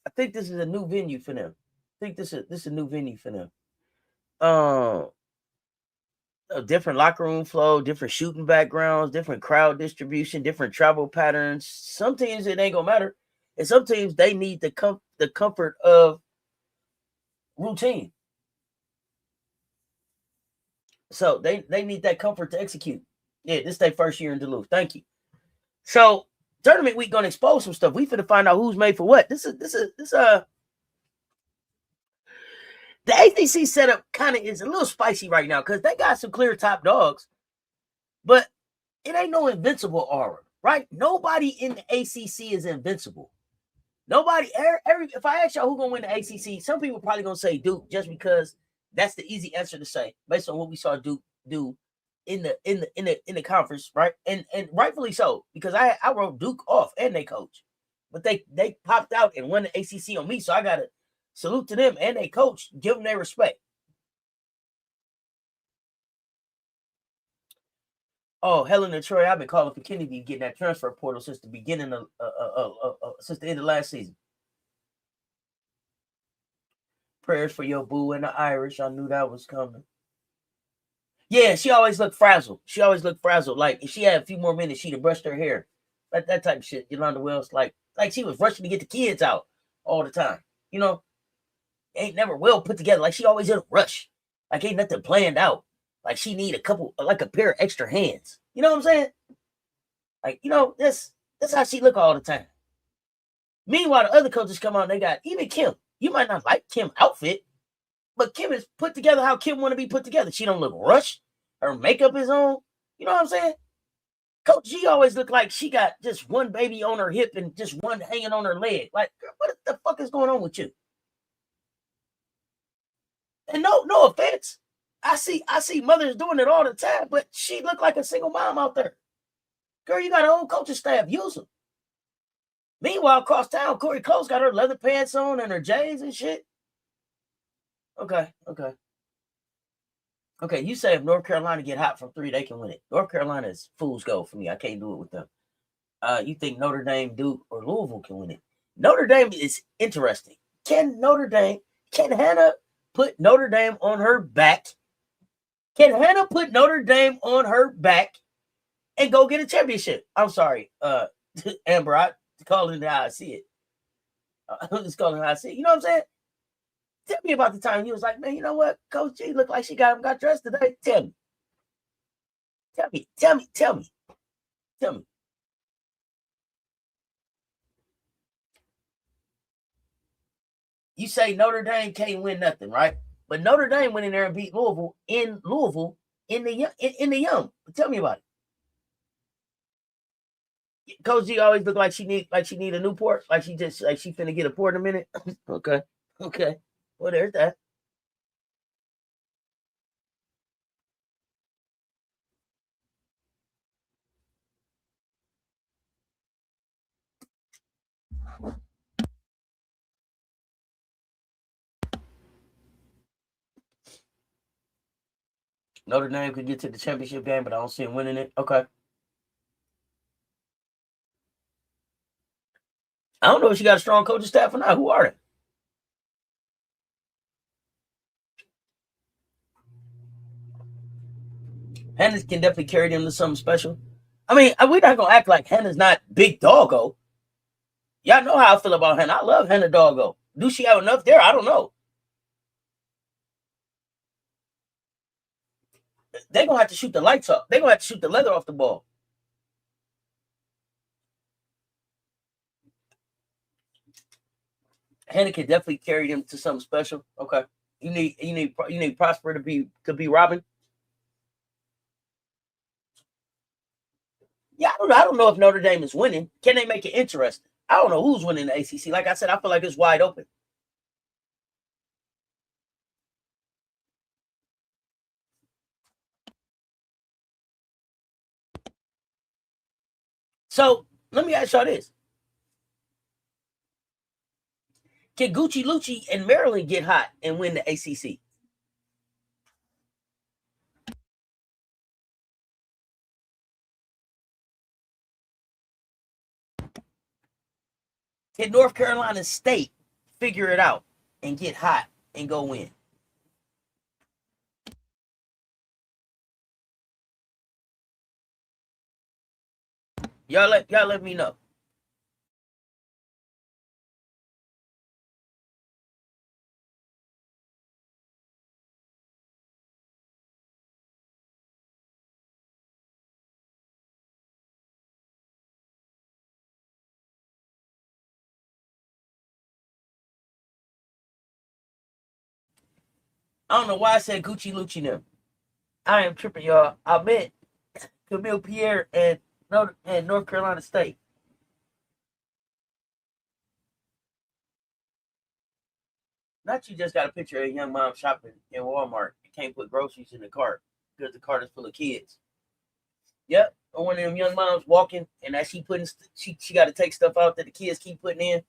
I think this is a new venue for them. I think this is a new venue for them. A different locker room flow, different shooting backgrounds, different crowd distribution, different travel patterns. Some teams it ain't gonna matter, and some teams they need the comfort of routine. So they need that comfort to execute. Yeah, this is their first year in Duluth. Thank you. So tournament week gonna expose some stuff. We finna find out who's made for what. The ACC setup kind of is a little spicy right now because they got some clear top dogs, but it ain't no invincible aura, right? Nobody in the ACC is invincible. Nobody. If I ask y'all who gonna win the ACC, some people probably gonna say Duke just because that's the easy answer to say based on what we saw Duke do in the conference, right? And rightfully so because I wrote Duke off and they coach, but they popped out and won the ACC on me, so I gotta salute to them and they coach, give them their respect. Oh, Helen and Troy, I've been calling for Kennedy getting that transfer portal since the beginning of since the end of last season. Prayers for your boo and the Irish. I knew that was coming. Yeah, she always looked frazzled. Like if she had a few more minutes, she'd have brushed her hair. That type of shit. Yolanda Wells, like she was rushing to get the kids out all the time. You know, ain't never well put together. Like she always in a rush. Like ain't nothing planned out. Like she need a pair of extra hands. You know what I'm saying? Like, that's how she look all the time. Meanwhile, the other coaches come out and they got even Kim. You might not like Kim outfit, but Kim is put together how Kim want to be put together. She don't look rushed. Her makeup is on. You know what I'm saying? Coach G always look like she got just one baby on her hip and just one hanging on her leg. Like, girl, what the fuck is going on with you? And no offense. I see mothers doing it all the time, but she look like a single mom out there. Girl, you got a whole coaching staff. Use them. Meanwhile, across town, Corey Cole's got her leather pants on and her J's and shit. Okay. You say if North Carolina get hot from 3, they can win it. North Carolina is fool's gold for me. I can't do it with them. You think Notre Dame, Duke, or Louisville can win it? Notre Dame is interesting. Can Hannah put Notre Dame on her back? Can Hannah put Notre Dame on her back and go get a championship? I'm sorry, Amber, I calling it how I see it. I'm just calling it how I see it. You know what I'm saying? Tell me about the time he was like, man, you know what? Coach G looked like she got dressed today. Tell me. You say Notre Dame can't win nothing, right? But Notre Dame went in there and beat Louisville in the Yum. Tell me about it. Coach G always looked like she need a Newport, like she finna get a port in a minute. Okay. Well, there's that. Notre Dame could get to the championship game, but I don't see him winning it. Okay. I don't know if she got a strong coaching staff or not. Who are they? Hannah can definitely carry them to something special. I mean, we're not gonna act like Hannah's not big doggo. Y'all know how I feel about Hannah. I love Hannah doggo. Do she have enough there? I don't know. They're gonna have to shoot the lights up. They're gonna have to shoot the leather off the ball. Hannah can definitely carry them to something special. Okay. You need Prosper to be Robin. Yeah, I don't know if Notre Dame is winning. Can they make it interesting? I don't know who's winning the ACC. Like I said, I feel like it's wide open. So let me ask y'all this: can Gucci Lucci and Maryland get hot and win the ACC? Can North Carolina State figure it out and get hot and go win? Y'all let me know. I don't know why I said Gucci Lucci now. I am tripping, y'all. I meant Camille Pierre and North Carolina State. Not you just got a picture of a young mom shopping in Walmart and can't put groceries in the cart because the cart is full of kids. Yep. Or one of them young moms walking and as she putting she got to take stuff out that the kids keep putting in.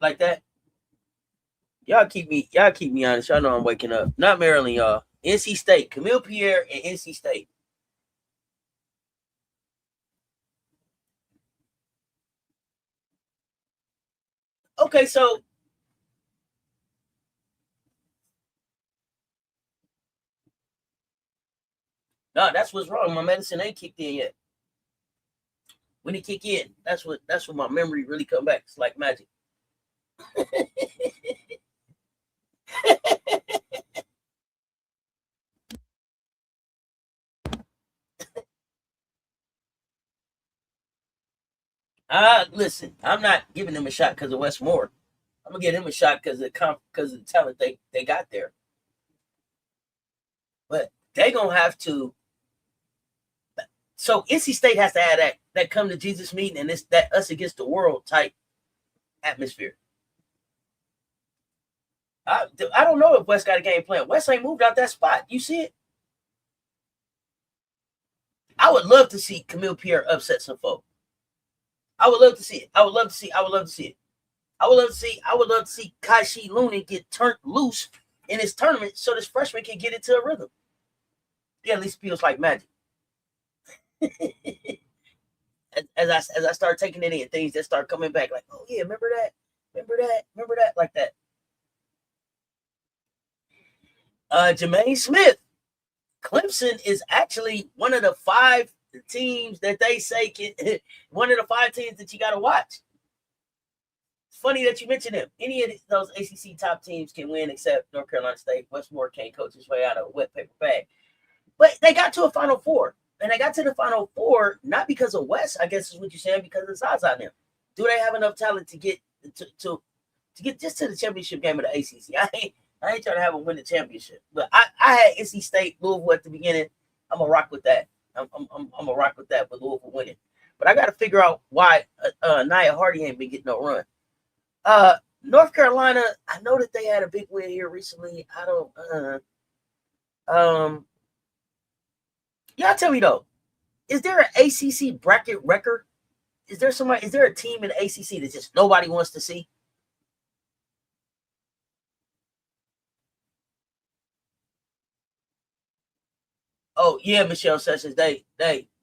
Like that. Y'all keep me honest. Y'all know I'm waking up. Not Maryland, y'all. NC State. Camille Pierre and NC State. Okay, so no, that's what's wrong. My medicine ain't kicked in yet. When it kick in, that's when my memory really come back. It's like magic. Listen, I'm not giving them a shot because of Westmore. I'm gonna give them a shot because of the talent they got there. But they gonna have to. So NC State has to have that come to Jesus meeting and it's that us against the world type atmosphere. I don't know if West got a game plan. West ain't moved out that spot. You see it? I would love to see Camille Pierre upset some folk. I would love to see it. I would love to see. I would love to see it. I would love to see. I would love to see Kaishi Looney get turned loose in his tournament so this freshman can get into a rhythm. Yeah, at least feels like magic. as I start taking it in, things that start coming back, like, oh yeah, remember that, like that. Jermaine Smith, Clemson is actually one of the 5 teams that they say can one of the 5 teams that you got to watch. It's funny that you mentioned them. Any of those ACC top teams can win except North Carolina State. Westmore can't coach his way out of a wet paper bag. But they got to a Final Four. And they got to the Final Four not because of West, I guess is what you're saying, because of Zaza now. Do they have enough talent to get to get just to the championship game of the ACC? I ain't trying to have them win the championship. But I had NC State, Louisville at the beginning. I'm going to rock with that. I'm going to rock with that with Louisville winning. But I got to figure out why Nia Hardy ain't been getting no run. North Carolina, I know that they had a big win here recently. I don't y'all tell me though, is there an ACC bracket record? Is there a team in the ACC that just nobody wants to see? Oh yeah, Michelle Sessions. They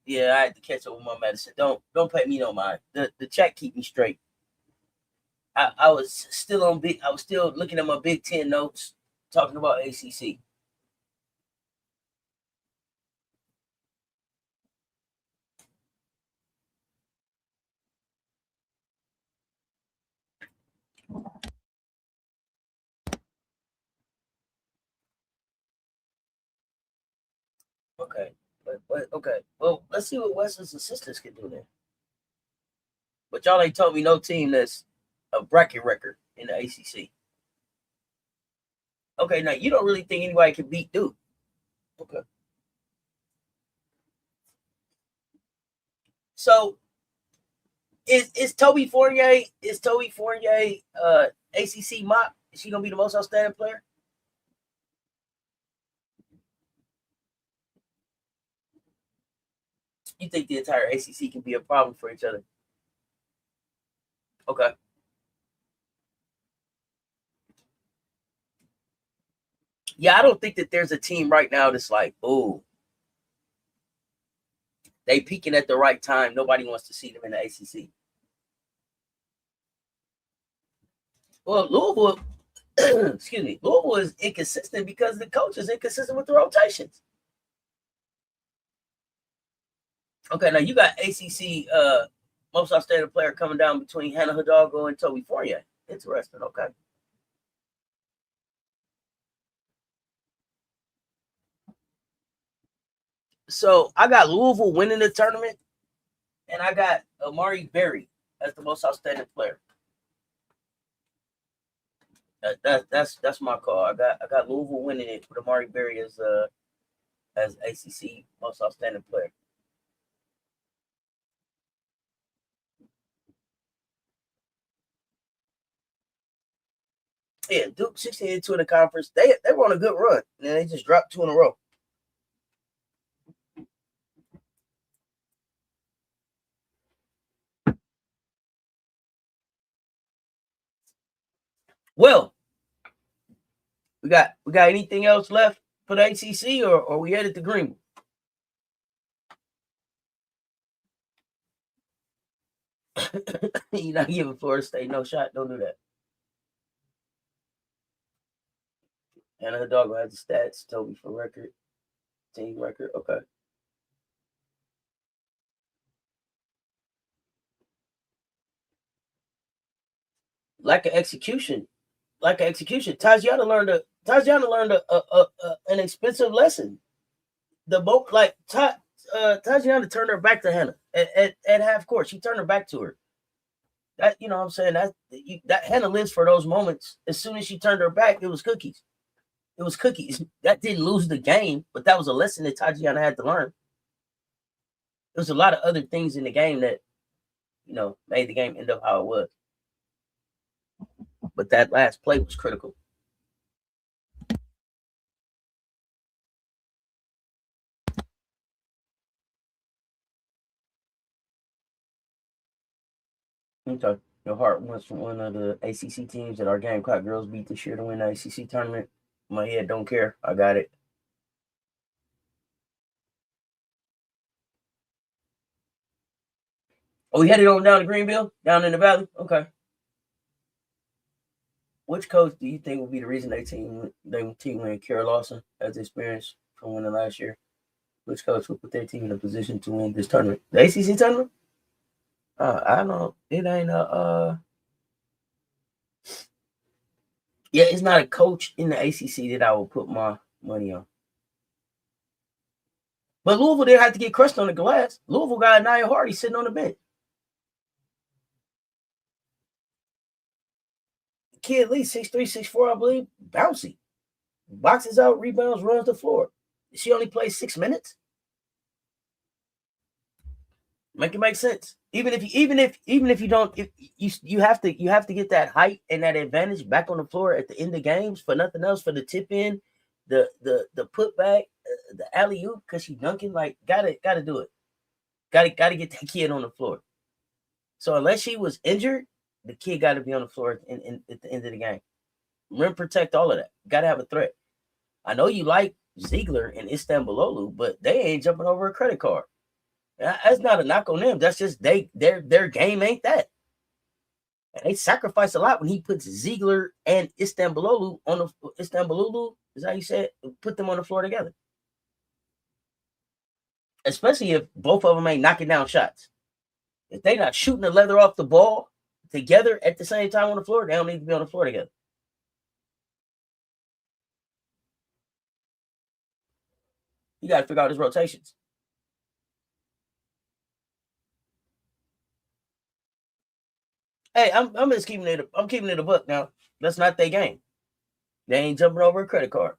Yeah, I had to catch up with my medicine. Don't pay me no mind. The check keep me straight. I was still looking at my Big Ten notes, talking about ACC. Okay, but okay. Well, let's see what Weston's assistants can do then. But y'all ain't told me no team that's a bracket record in the ACC. Okay, now you don't really think anybody can beat Duke. Okay. So is Toby Fournier ACC mop? Is she gonna be the most outstanding player? You think the entire ACC can be a problem for each other? Okay. Yeah, I don't think that there's a team right now that's like, oh, they peaking at the right time. Nobody wants to see them in the ACC. Well, Louisville, excuse me, Louisville is inconsistent because the coach is inconsistent with the rotations. Okay, now you got ACC most outstanding player coming down between Hannah Hidalgo and Toby Fournier. Interesting. Okay. So I got Louisville winning the tournament, and I got Amari Berry as the most outstanding player. That's my call. I got Louisville winning it with Amari Berry as ACC most outstanding player. Yeah, Duke 16-2 in the conference. They were on a good run, and they just dropped 2 in a row. Well, we got anything else left for the ACC, or we headed to Greenville? You're not giving Florida State no shot. Don't do that. Hannah Hidalgo has the stats. Toby for record. Team record. Okay. Lack of execution. Tajiana learned an expensive lesson. Tajiana turned her back to Hannah at half court. She turned her back to her. That, you know what I'm saying, that Hannah lives for those moments. As soon as she turned her back, it was cookies. It was cookies. That didn't lose the game, but that was a lesson that Tajiana had to learn. There was a lot of other things in the game that, made the game end up how it was. But that last play was critical. Okay. Your heart wants from one of the ACC teams that our Gamecock girls beat this year to win the ACC tournament. My head don't care. I got it. Oh, we headed on down to Greenville, down in the valley? Okay. Which coach do you think will be the reason they team win? Kara Lawson has experience from winning last year. Which coach will put their team in a position to win this tournament? The ACC tournament? I don't. It ain't a. Yeah, it's not a coach in the ACC that I will put my money on. But Louisville didn't have to get crushed on the glass. Louisville got Nia Hardy sitting on the bench. Kid at least 6'3", 6'4", I believe. Bouncy. Boxes out, rebounds, runs the floor. She only plays 6 minutes. Make it make sense. Even if you don't, if you have to get that height and that advantage back on the floor at the end of games for nothing else, for the tip in, the putback, the alley oop, because she's dunking. Like gotta do it. Gotta get that kid on the floor. So unless she was injured, the kid got to be on the floor at the end of the game. Rim protect, all of that. Got to have a threat. I know you like Ziegler and Istanbulolu, but they ain't jumping over a credit card. That's not a knock on them. That's just their game ain't that. And they sacrifice a lot when he puts Ziegler and Istanbululu on the Istanbululu. Is that how you say it? Put them on the floor together. Especially if both of them ain't knocking down shots. If they not shooting the leather off the ball together at the same time on the floor, they don't need to be on the floor together. You got to figure out his rotations. Hey, I'm just keeping it. I'm keeping it a book now. That's not their game. They ain't jumping over a credit card.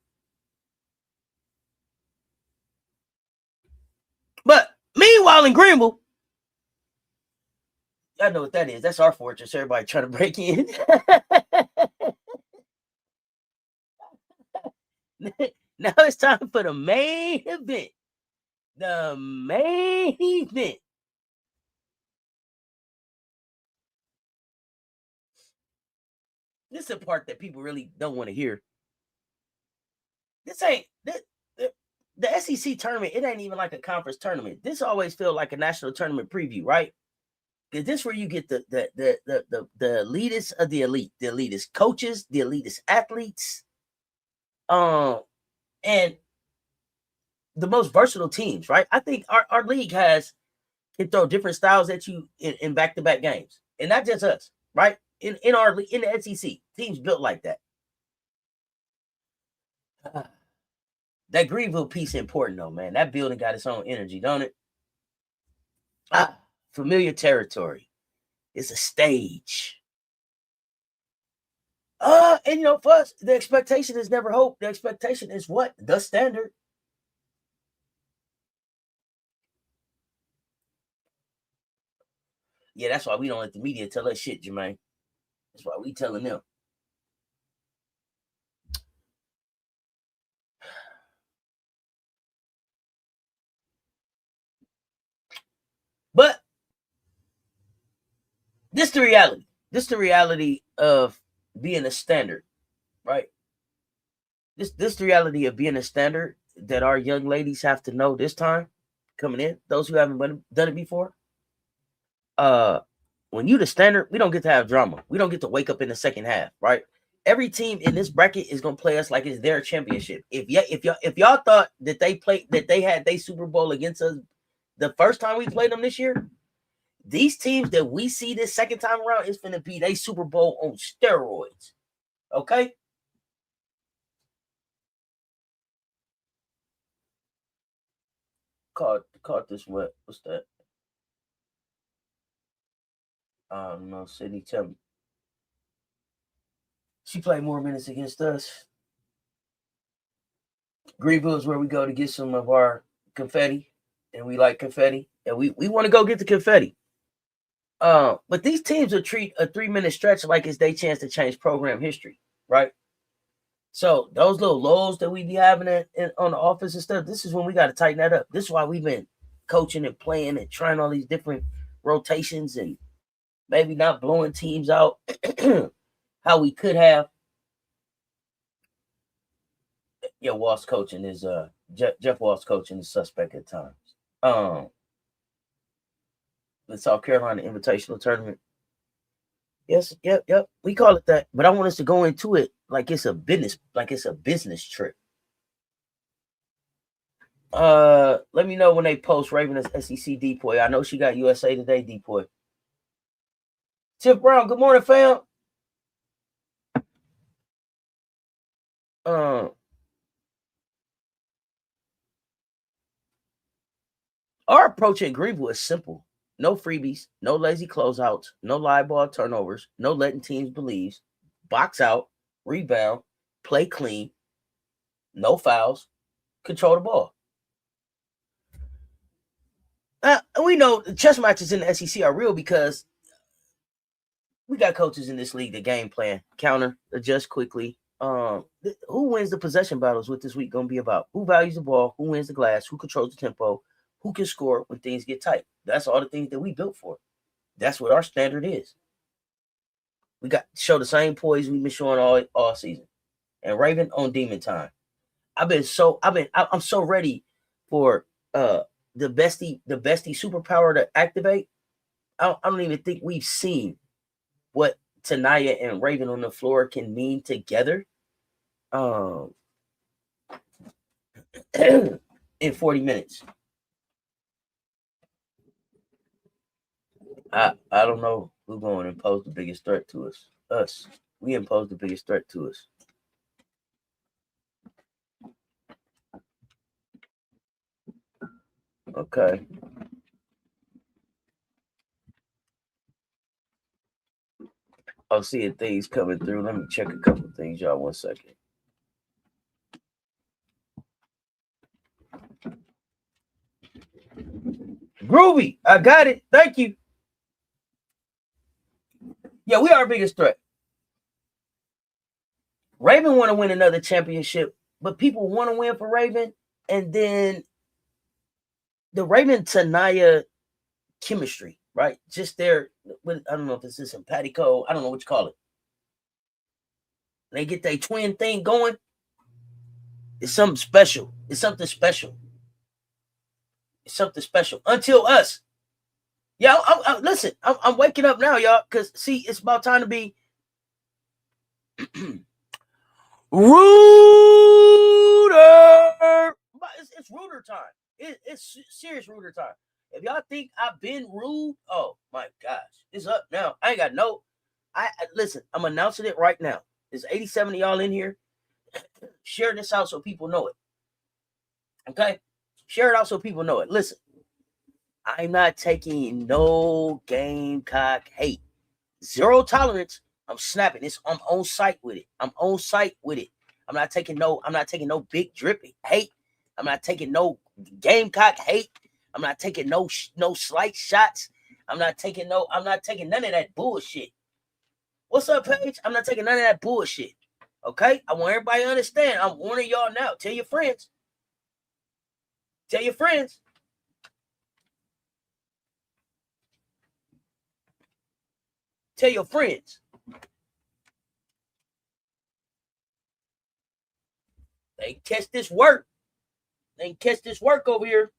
But meanwhile, in Greenville, y'all know what that is. That's our fortress. Everybody trying to break in. Now it's time for the main event. The main event. This is a part that people really don't want to hear. This ain't the SEC tournament. It ain't even like a conference tournament. This always feels like a national tournament preview, right? Because this where you get the elitists of the elite, the elitist coaches, the elitist athletes, and the most versatile teams, right? I think our league can throw different styles at you in back-to-back games, and not just us, right? In the SEC, teams built like that. That Greenville piece is important though, man. That building got its own energy, don't it? Familiar territory. It's a stage. And for us, the expectation is never hope. The expectation is what? The standard. Yeah, that's why we don't let the media tell us shit, Jermaine. That's why we telling them. But this is the reality. This is the reality of being a standard, right? This is the reality of being a standard that our young ladies have to know this time coming in. Those who haven't done it before. When you the standard, we don't get to have drama. We don't get to wake up in the second half, right? Every team in this bracket is gonna play us like it's their championship. If y'all thought that they had their Super Bowl against us the first time we played them this year, these teams that we see this second time around is gonna be their Super Bowl on steroids. Okay. Caught this what? What's that? No, Sydney, tell me. She played more minutes against us. Greenville is where we go to get some of our confetti, and we like confetti, and we want to go get the confetti. But these teams will treat a 3-minute stretch like it's their chance to change program history, right? So those little lulls that we be having on the offense and stuff, this is when we got to tighten that up. This is why we've been coaching and playing and trying all these different rotations and maybe not blowing teams out how we could have. Yeah, Walsh coaching is Jeff Walsh coaching is suspect at times. The South Carolina Invitational Tournament. Yes, yep. We call it that, but I want us to go into it like it's a business trip. Let me know when they post Raven as SEC depoy. I know she got USA Today depoy. Tiff Brown, good morning, fam. Our approach at Greenville is simple. No freebies, no lazy closeouts, no live ball turnovers, no letting teams believe. Box out, rebound, play clean, no fouls, control the ball. We know the chess matches in the SEC are real because we got coaches in this league that game plan, counter, adjust quickly. Who wins the possession battles? What this week going to be about? Who values the ball? Who wins the glass? Who controls the tempo? Who can score when things get tight? That's all the things that we built for. That's what our standard is. We got to show the same poise we've been showing all season. And Raven on demon time. I'm so ready for the bestie superpower to activate. I don't even think we've seen what Tanaya and Raven on the floor can mean together. In 40 minutes. I don't know who's going to impose the biggest threat to us. Us. We impose the biggest threat to us. Okay. I'm seeing things coming through. Let me check a couple of things, y'all. 1 second. Groovy. I got it. Thank you. Yeah, we are our biggest threat. Raven want to win another championship, but people want to win for Raven. And then the Raven Tanaya chemistry, right? Just their, I don't know if it's simpatico. I don't know what you call it. They get their twin thing going. It's something special. It's something special. It's something special. Until us. Yeah, listen, I'm waking up now, y'all, because, see, it's about time to be Rooter. It's Rooter time. It's serious Rooter time. If y'all think I've been rude, oh, my gosh. It's up now. I ain't got no. Listen, I'm announcing it right now. There's 87 of y'all in here. Share this out so people know it. Okay? Share it out so people know it. Listen, I'm not taking no Gamecock hate. Zero tolerance. I'm snapping. I'm on site with it. I'm not taking no big dripping hate. I'm not taking no Gamecock hate. I'm not taking no slight shots. I'm not taking none of that bullshit. What's up, Paige? I'm not taking none of that bullshit. Okay? I want everybody to understand. I'm warning y'all now. Tell your friends. Tell your friends. Tell your friends. They catch this work. They catch this work over here.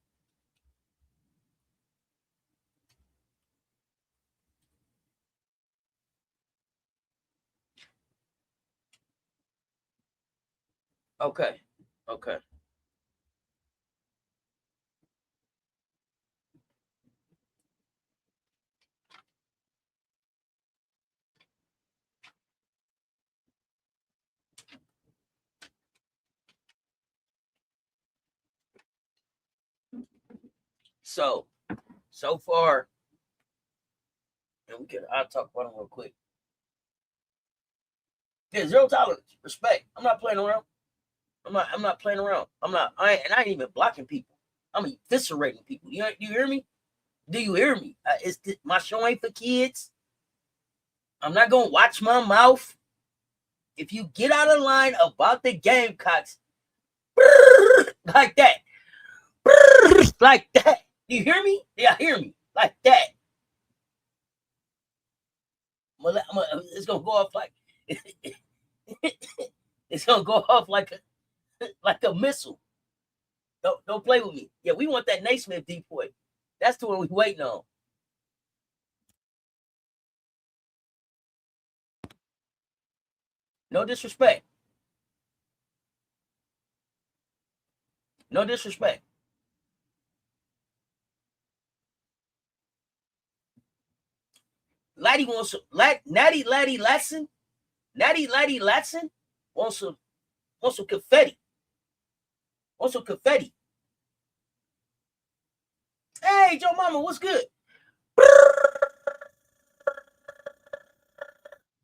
Okay. Okay. So far, and I'll talk about them real quick. Yeah, zero tolerance, respect. I'm not playing around. I'm not playing around. I ain't even blocking people. I'm eviscerating people. You hear me? Do you hear me? My show ain't for kids. I'm not gonna watch my mouth. If you get out of line about the Gamecocks, like that, like that. You hear me? Yeah, hear me. Like that. It's gonna go off like it's gonna go off like a missile. Don't play with me. Yeah, we want that Naismith decoy. That's the one we waiting on. No disrespect. No disrespect. Laddie wants some. Natty Laddie Latson. Natty Laddie Latson wants some confetti. Want some confetti. Hey, Joe Mama, what's good?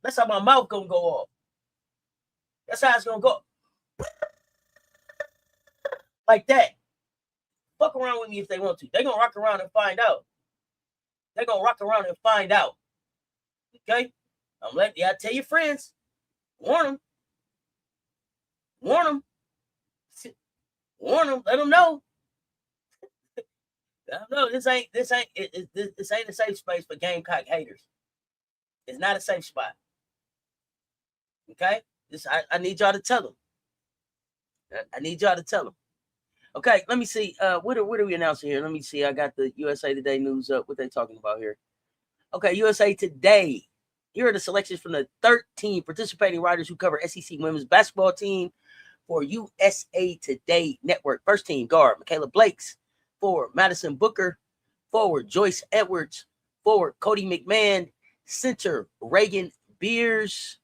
That's how my mouth gonna go off. That's how it's gonna go. Like that. Fuck around with me if they want to. They're gonna rock around and find out. They're gonna rock around and find out. Okay? I'm letting y'all tell your friends. Warn them. Warn them. Warn them. Let them know. No, this ain't a safe space for Gamecock haters. It's not a safe spot. Okay? I need y'all to tell them. I need y'all to tell them. Okay, let me see. What are we announcing here? Let me see. I got the USA Today news up. What they talking about here? Okay, USA Today. Here are the selections from the 13 participating writers who cover SEC women's basketball team for USA Today Network. First team, guard Michaela Blakes. Forward, Madison Booker. Forward, Joyce Edwards. Forward, Cody McMahon. Center, Reagan Beers.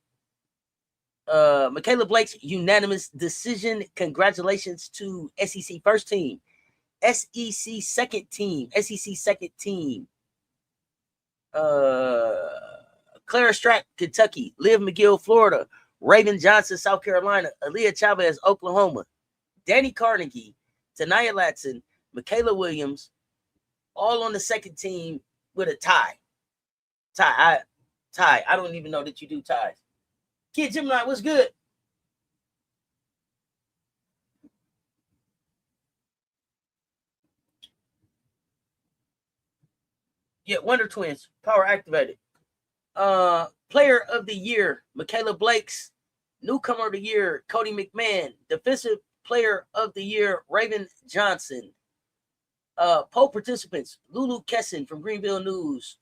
Michaela Blake's unanimous decision. Congratulations to SEC first team. SEC second team. Clara Strack, Kentucky. Liv McGill, Florida. Raven Johnson, South Carolina. Aaliyah Chavez, Oklahoma. Danny Carnegie, Tanaya Latson, Michaela Williams, all on the second team with a tie. I don't even know that you do ties. Kid Gemini, what's good? Yeah, Wonder Twins, power activated. Player of the year, Michaela Blakes. Newcomer of the year, Cody McMahon. Defensive player of the year, Raven Johnson. Poll participants, Lulu Kesson from Greenville News.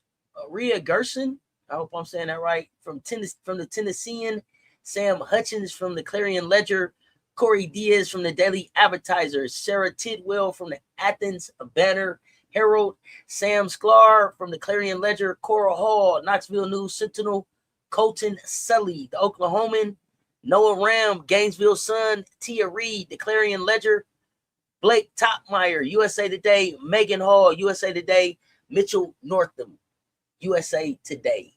Rhea Gerson, I hope I'm saying that right, from the Tennessean. Sam Hutchins from the Clarion Ledger. Corey Diaz from the Daily Advertiser. Sarah Tidwell from the Athens Banner Herald. Sam Sklar from the Clarion Ledger. Cora Hall, Knoxville News Sentinel. Colton Sully, the Oklahoman. Noah Ram, Gainesville Sun. Tia Reed, the Clarion Ledger. Blake Topmeyer, USA Today. Megan Hall, USA Today. Mitchell Northam, USA Today.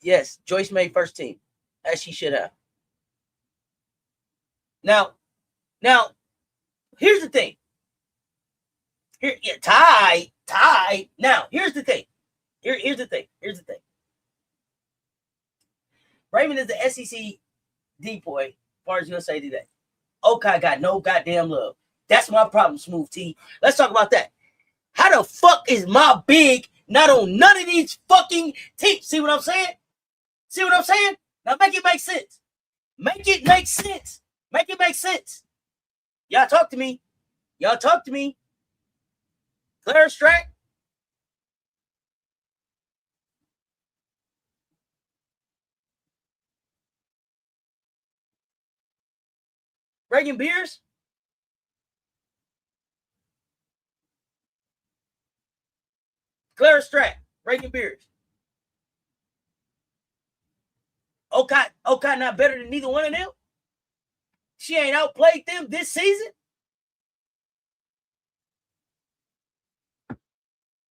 Yes, Joyce made first team, as she should have. Now, here's the thing. Here, yeah, tie. Now, here's the thing. Here's the thing. Raven is the SEC decoy, as far as USA Today. Okay, got no goddamn love. That's my problem, Smooth T. Let's talk about that. How the fuck is my big not on none of these fucking teams? See what I'm saying? Now make it make sense. Make it make sense. Y'all talk to me. Clara Strack. Reagan Beers. Clara Strack. Reagan Beers. Okay, not better than neither one of them. She ain't outplayed them this season.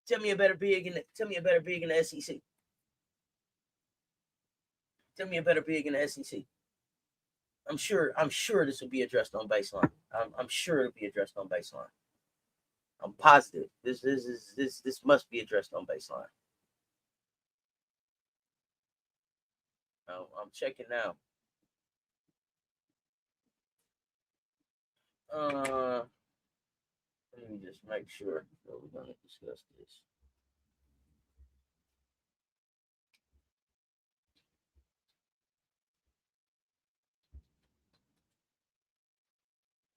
Tell me a better big in the SEC. I'm sure this will be addressed on baseline. I'm sure it'll be addressed on baseline. I'm positive. This must be addressed on baseline. I'm checking now. Let me just make sure that we're going to discuss this.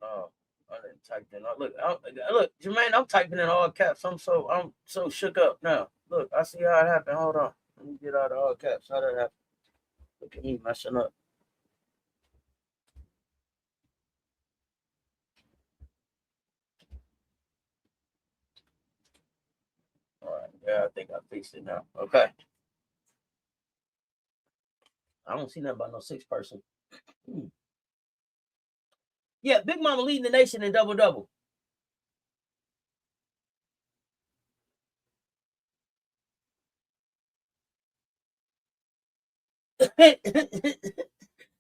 Oh, I didn't type in. Look, Jermaine, I'm typing in all caps. I'm so shook up now. Look, I see how it happened. Hold on. Let me get out of all caps. How that happened? Look at me messing up. All right. Yeah, I think I fixed it now. Okay. I don't see nothing about no 6 person. Yeah, Big Mama leading the nation in double-double.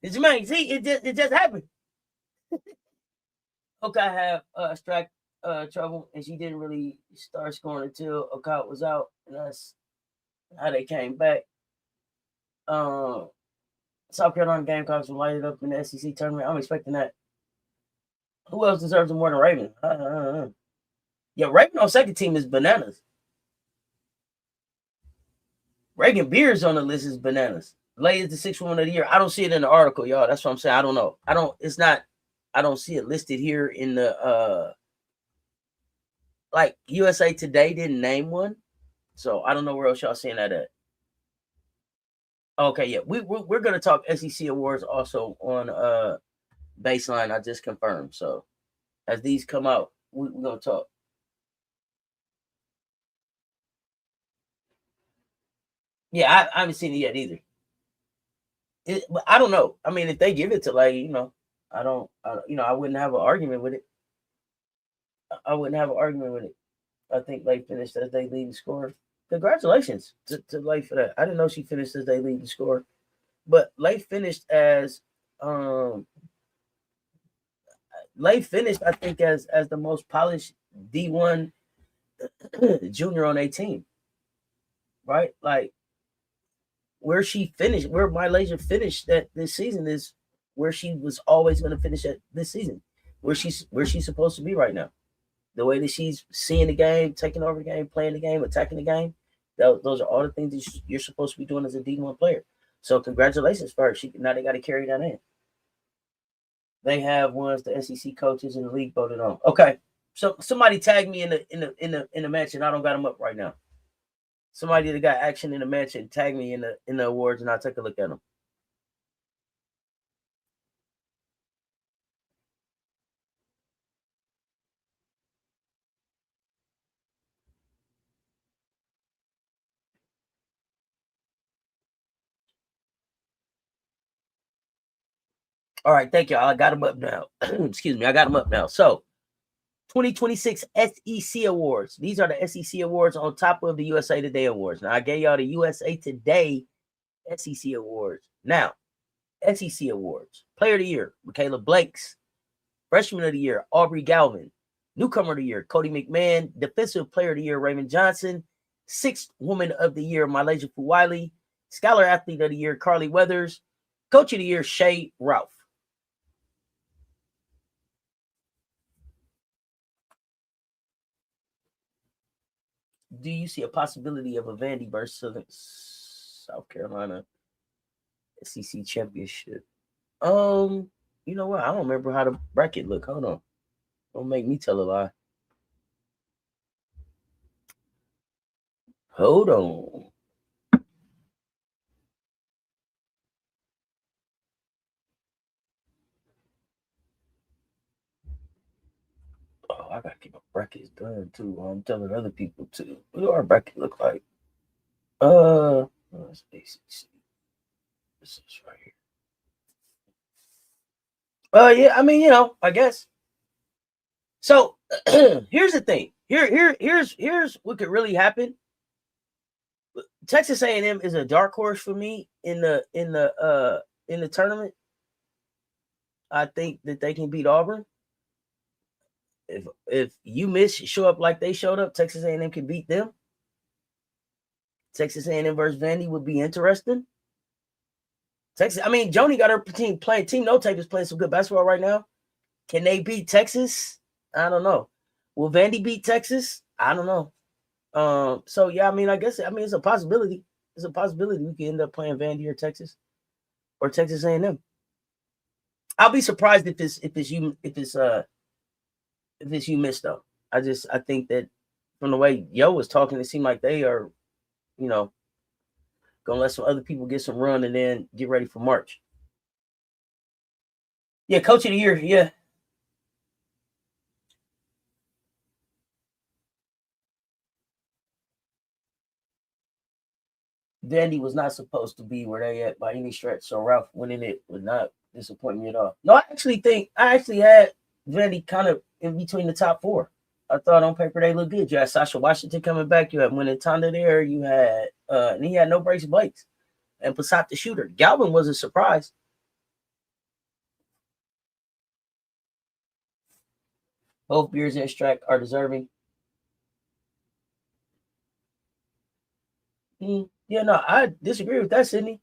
Jermaine, see, it just happened. Okay, I have strike trouble, and she didn't really start scoring until Okada was out, and that's how they came back. South Carolina Gamecocks will light it up in the SEC tournament. I'm expecting that. Who else deserves it more than Raven? Yeah, Raven on second team is bananas. Reagan Beers on the list is bananas. Lay is the 6th woman of the year. I don't see it in the article, y'all. That's what I'm saying. I don't know. I don't see it listed here in the like USA Today didn't name one. So I don't know where else y'all seeing that at. Okay, yeah. We're gonna talk SEC awards also on Baseline. I just confirmed. So as these come out, we're gonna talk. Yeah, I haven't seen it yet either. But I don't know. I mean, if they give it to like, I wouldn't have an argument with it. I wouldn't have an argument with it. I think Lake finished as they leading scorer. Congratulations to Lake for that. I didn't know she finished as they leading scorer, but Lake finished as Lake finished, I think, as the most polished D1 junior on a team. Right, like where she finished, where Malaysia finished that this season is where she was always going to finish at this season, where she's supposed to be right now. The way that she's seeing the game, taking over the game, playing the game, attacking the game, those are all the things that you're supposed to be doing as a D1 player. So congratulations for her. Now they got to carry that in. They have ones the SEC coaches in the league voted on. Okay, so somebody tag me in the match, and I don't got them up right now. Somebody that got action in the match and tag me in the awards, and I'll take a look at them. All right, thank you. I got them up now. Excuse me, I got them up now. So 2026 SEC Awards. These are the SEC Awards on top of the USA Today Awards. Now, I gave y'all the USA Today SEC Awards. Now, SEC Awards. Player of the Year, Michaela Blakes. Freshman of the Year, Aubrey Galvin. Newcomer of the Year, Cody McMahon. Defensive Player of the Year, Raymond Johnson. Sixth Woman of the Year, Malaysia Fuwiley. Scholar Athlete of the Year, Carly Weathers. Coach of the Year, Shay Ralph. Do you see a possibility of a Vandy versus South Carolina SEC championship? You know what? I don't remember how the bracket look. Hold on. Don't make me tell a lie. Hold on. Oh, I gotta keep my brackets done too. I'm telling other people too. What do our bracket look like? That's ACC. This is right here. Yeah, I mean, I guess. So here's the thing. Here's what could really happen. Texas A&M is a dark horse for me in the tournament. I think that they can beat Auburn. If you show up like they showed up, Texas A&M can beat them. Texas A&M versus Vandy would be interesting. Joni got her team playing. Team No Tape is playing some good basketball right now. Can they beat Texas? I don't know. Will Vandy beat Texas? I don't know. So yeah, I guess it's a possibility. It's a possibility we could end up playing Vandy or Texas A&M. I'll be surprised if it's you missed though. I think that from the way Yo was talking, it seemed like they are, gonna let some other people get some run and then get ready for March. Yeah, Coach of the Year, yeah. Vandy was not supposed to be where they at by any stretch, so Ralph winning it would not disappoint me at all. No, I actually had Vandy kind of in between the top four. I thought on paper they looked good. You had Sasha Washington coming back. You had Winnetonda there. You had and he had no breaks Blakes. And Passat the shooter. Galvin was a surprise. Both Beers and Strack are deserving. Yeah, no, I disagree with that, Sydney.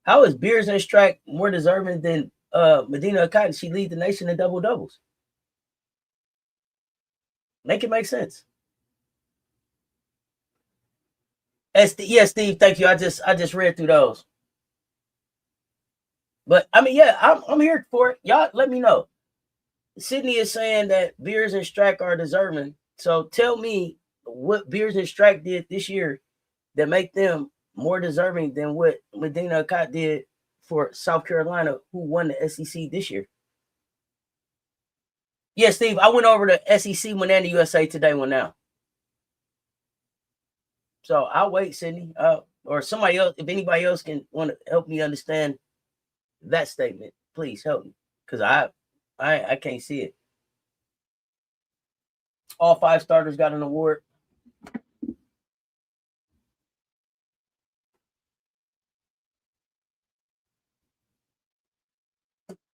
How is Beers and Strack more deserving than Medina Cotton? She leads the nation in double doubles. Make it make sense. Yeah, Steve, thank you. I just read through those. But I mean, yeah, I'm here for it. Y'all let me know. Sydney is saying that Beers and Strack are deserving. So tell me what Beers and Strack did this year that make them more deserving than what Medina Cott did for South Carolina, who won the SEC this year. Yeah, Steve, I went over the SEC one and the USA Today one now. So I'll wait, Sydney, or somebody else. If anybody else can want to help me understand that statement, please help me, because I can't see it. All 5 starters got an award.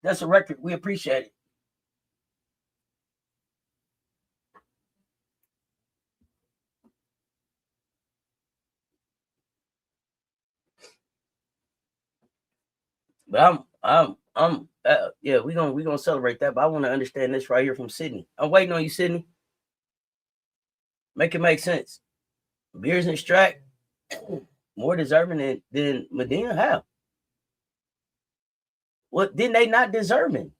That's a record. We appreciate it. But yeah, we're gonna celebrate that. But I want to understand this right here from Sydney. I'm waiting on you, Sydney. Make it make sense. Beers and Strack more deserving than Medina. How? What, then they not deserving?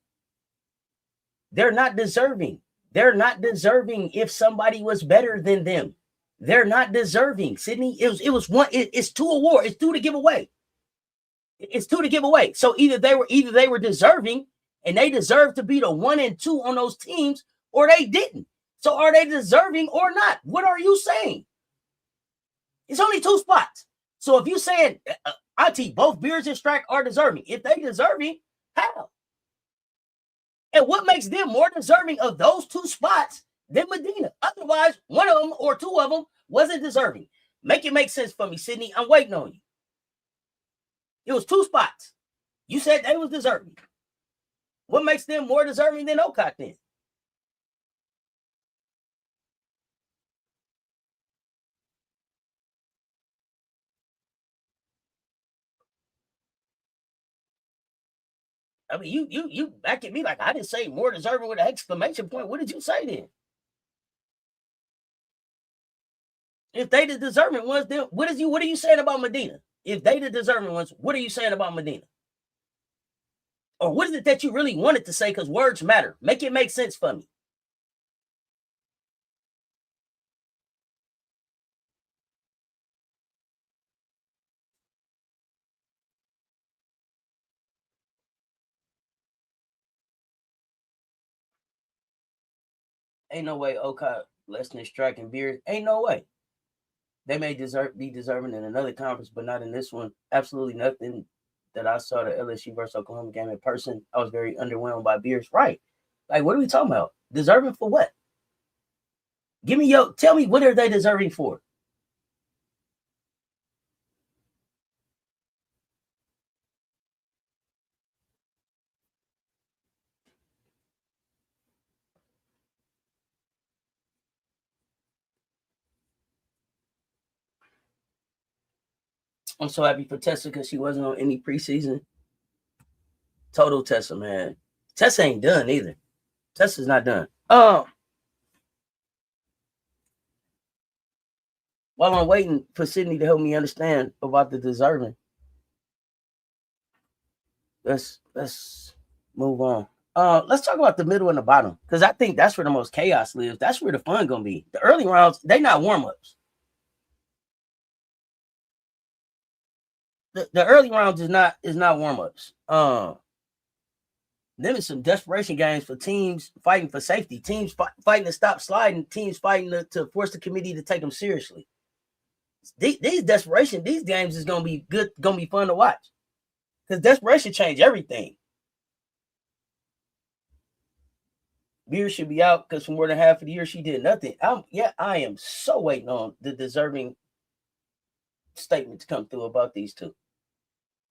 They're not deserving. They're not deserving if somebody was better than them. They're not deserving. Sydney, it was one. It's 2 awards. It's 2 to give away. It's 2 to give away. So either they were deserving and they deserve to be the 1 and 2 on those teams, or they didn't. So are they deserving or not? What are you saying? It's only 2 spots. So if you saying, Auntie, both Beers and Strack are deserving, if they deserving, how? And what makes them more deserving of those 2 spots than Medina? Otherwise, one of them or 2 of them wasn't deserving. Make it make sense for me, Sydney. I'm waiting on you. It was 2 spots. You said they was deserving. What makes them more deserving than Ocott then? I mean, you back at me like I didn't say more deserving with an exclamation point. What did you say then? If they the deserving ones, then what are you saying about Medina? If they the deserving ones, what are you saying about Medina? Or what is it that you really wanted to say? Because words matter. Make it make sense for me. Ain't no way Ocott less than Strack and Beard. Ain't no way. They may be deserving in another conference, but not in this one. Absolutely nothing that I saw the LSU versus Oklahoma game in person. I was very underwhelmed by Beers. Right. Like, what are we talking about? Deserving for what? Tell me what are they deserving for? I'm so happy for Tessa because she wasn't on any preseason. Total Tessa, man. Tessa ain't done either. Tessa's not done. While I'm waiting for Sydney to help me understand about the deserving, let's move on. Let's talk about the middle and the bottom, because I think that's where the most chaos lives. That's where the fun gonna be. The early rounds, they not warm-ups. The early rounds is not warm-ups. Them is some desperation games for teams fighting for safety, teams fighting to stop sliding, teams fighting to force the committee to take them seriously. These games is gonna be good, gonna be fun to watch, because desperation changed everything. Beer should be out because for more than half of the year she did nothing. I am so waiting on the deserving statement to come through about these 2.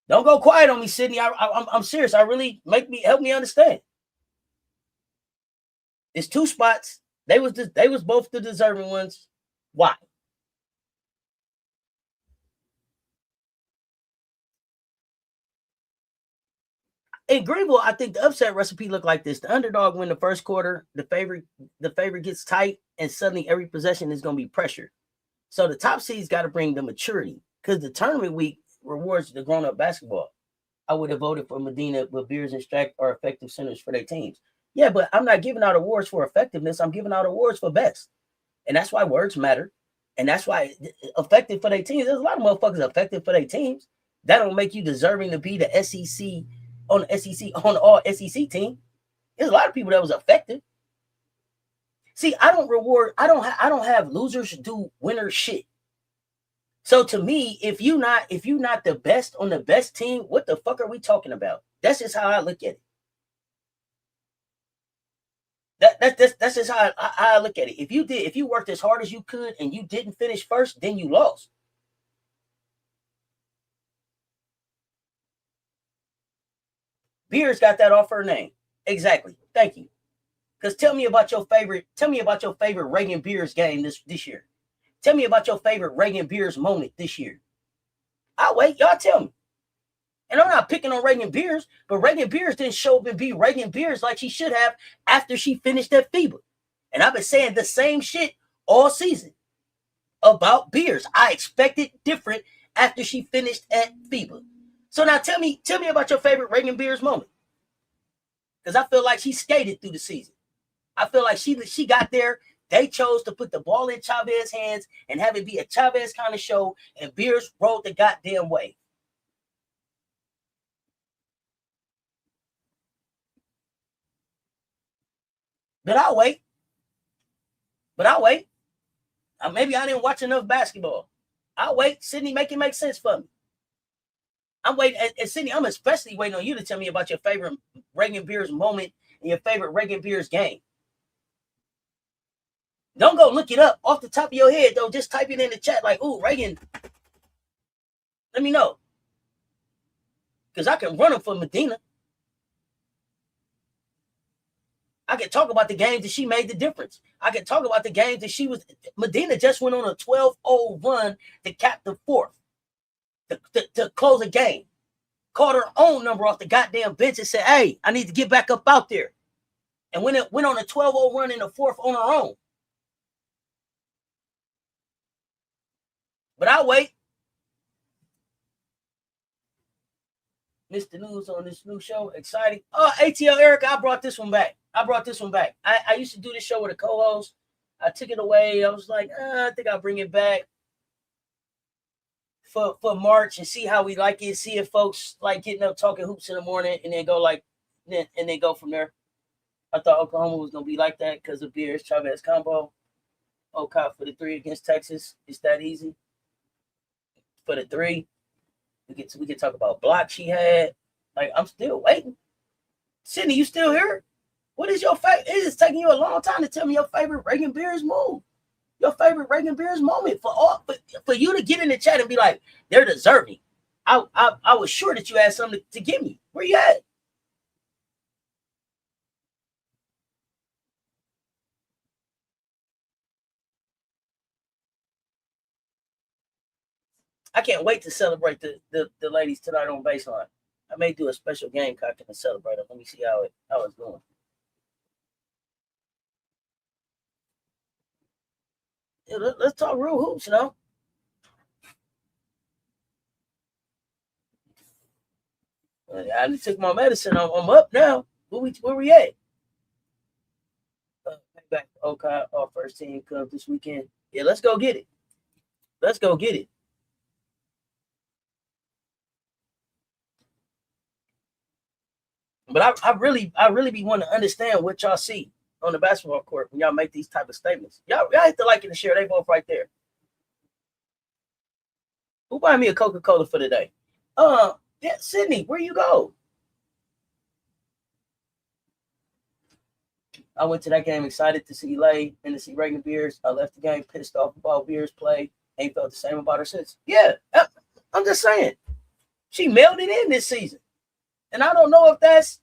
Don't go quiet on me, Sydney. I'm serious. Help me understand. It's 2 spots. They was both the deserving ones. Why? In Greenville, I think the upset recipe looked like this: the underdog win the first quarter, the favorite gets tight, and suddenly every possession is going to be pressured. So the top seeds got to bring the maturity, because the tournament week rewards the grown-up basketball. I would have voted for Medina, but Beers and Strack are effective centers for their teams. Yeah, but I'm not giving out awards for effectiveness. I'm giving out awards for best. And that's why words matter. And that's why effective for their teams. There's a lot of motherfuckers effective for their teams. That don't make you deserving to be the SEC on the SEC on all SEC team. There's a lot of people that was effective. See, I don't have losers do winner shit. So to me, if you not the best on the best team, what the fuck are we talking about? That's just how I look at it. That's just how I look at it. If you worked as hard as you could and you didn't finish first, then you lost. Beers got that off her name. Exactly. Thank you. Because tell me about your favorite Reagan Beers game this year. Tell me about your favorite Reagan Beers moment this year. I'll wait. Y'all tell me. And I'm not picking on Reagan Beers, but Reagan Beers didn't show up and be Reagan Beers like she should have after she finished at FIBA. And I've been saying the same shit all season about Beers. I expected different after she finished at FIBA. So now tell me about your favorite Reagan Beers moment. Because I feel like she skated through the season. I feel like she got there. They chose to put the ball in Chavez's hands and have it be a Chavez kind of show, and Beers rolled the goddamn way. But I'll wait. Maybe I didn't watch enough basketball. I'll wait. Sydney, make it make sense for me. I'm waiting. And Sydney, I'm especially waiting on you to tell me about your favorite Reagan Beers moment and your favorite Reagan Beers game. Don't go look it up off the top of your head, though. Just type it in the chat like, ooh, Reagan. Let me know. Because I can run them for Medina. I can talk about the games that she made the difference. I can talk about the games that Medina just went on a 12-0 run to cap the fourth, to close a game. Called her own number off the goddamn bench and said, hey, I need to get back up out there. And when it went on a 12-0 run in the fourth on her own. But I'll wait. Mr. News on this new show. Exciting. Oh, ATL Erica, I brought this one back. I used to do this show with a co-host. I took it away. I was like, I think I'll bring it back for March and see how we like it. See if folks like getting up talking hoops in the morning and then go from there. I thought Oklahoma was gonna be like that because of Beers Chavez combo. Okay, for the 3 against Texas. It's that easy. For the 3. We can talk about block she had. Like, I'm still waiting. Sydney, you still here? What is your favorite? It is taking you a long time to tell me your favorite Reagan Beers move. Your favorite Reagan Beers moment for you to get in the chat and be like, they're deserving. I was sure that you had something to give me. Where you at? I can't wait to celebrate the ladies tonight on Baseline. I may do a special game cocking to celebrate them. Let me see how it's going. Yeah, let's talk real hoops, I just took my medicine. I'm up now. Where we at? Back to Okay, our first team comes this weekend. Yeah, let's go get it. But I really be wanting to understand what y'all see on the basketball court when y'all make these type of statements. Y'all have to like it and share. They both right there. Who buy me a Coca-Cola for today? Yeah, Sydney, where you go? I went to that game excited to see Lay and to see Reagan Beers. I left the game pissed off about Beers' play. Ain't felt the same about her since. Yeah, I'm just saying. She mailed it in this season. And I don't know if that's,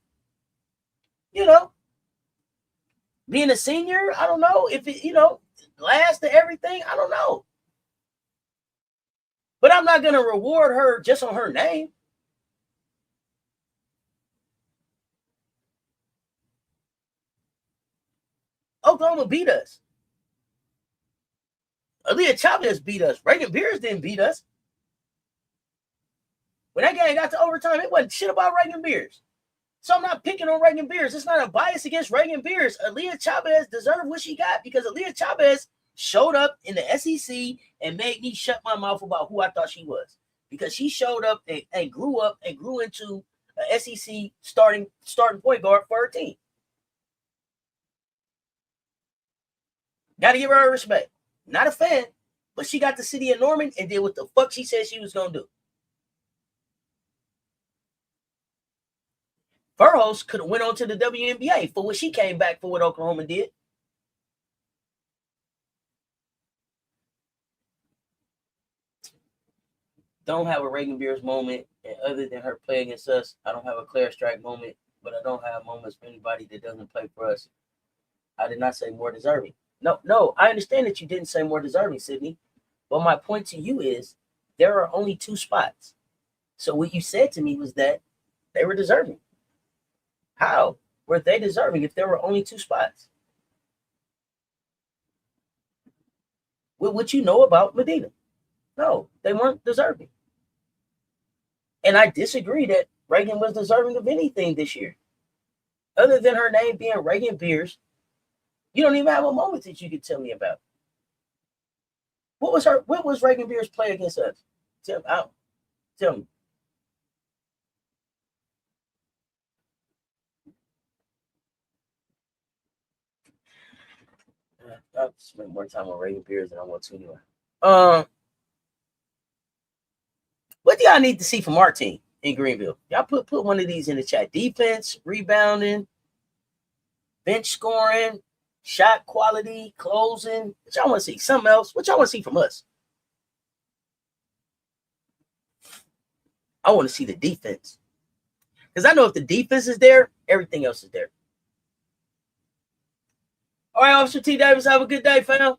being a senior. I don't know if it, last to everything. I don't know. But I'm not going to reward her just on her name. Oklahoma beat us. Aaliyah Chavez beat us. Reagan Beers didn't beat us. When that game got to overtime, it wasn't shit about Reagan Beers. So I'm not picking on Reagan Beers. It's not a bias against Reagan Beers. Aaliyah Chavez deserved what she got because Aaliyah Chavez showed up in the SEC and made me shut my mouth about who I thought she was. Because she showed up and grew into an SEC starting point guard for her team. Got to give her respect. Not a fan, but she got the city of Norman and did what the fuck she said she was going to do. Burroughs could have went on to the WNBA for what she came back for what Oklahoma did. Don't have a Reagan Beers moment, and other than her play against us, I don't have a Claire Strike moment, but I don't have moments for anybody that doesn't play for us. I did not say more deserving. No, I understand that you didn't say more deserving, Sydney, but my point to you is there are only 2 spots. So what you said to me was that they were deserving. How were they deserving if there were only 2 spots? What you know about Medina? No, they weren't deserving. And I disagree that Reagan was deserving of anything this year. Other than her name being Reagan Beers, you don't even have a moment that you could tell me about. What was Reagan Beers' play against us? Tell me. I've spent more time on Reagan Beers than I want to anyway. What do y'all need to see from our team in Greenville? Y'all put one of these in the chat. Defense, rebounding, bench scoring, shot quality, closing. What y'all want to see? Something else? What y'all want to see from us? I want to see the defense. Because I know if the defense is there, everything else is there. All right, Officer T. Davis, have a good day, fam.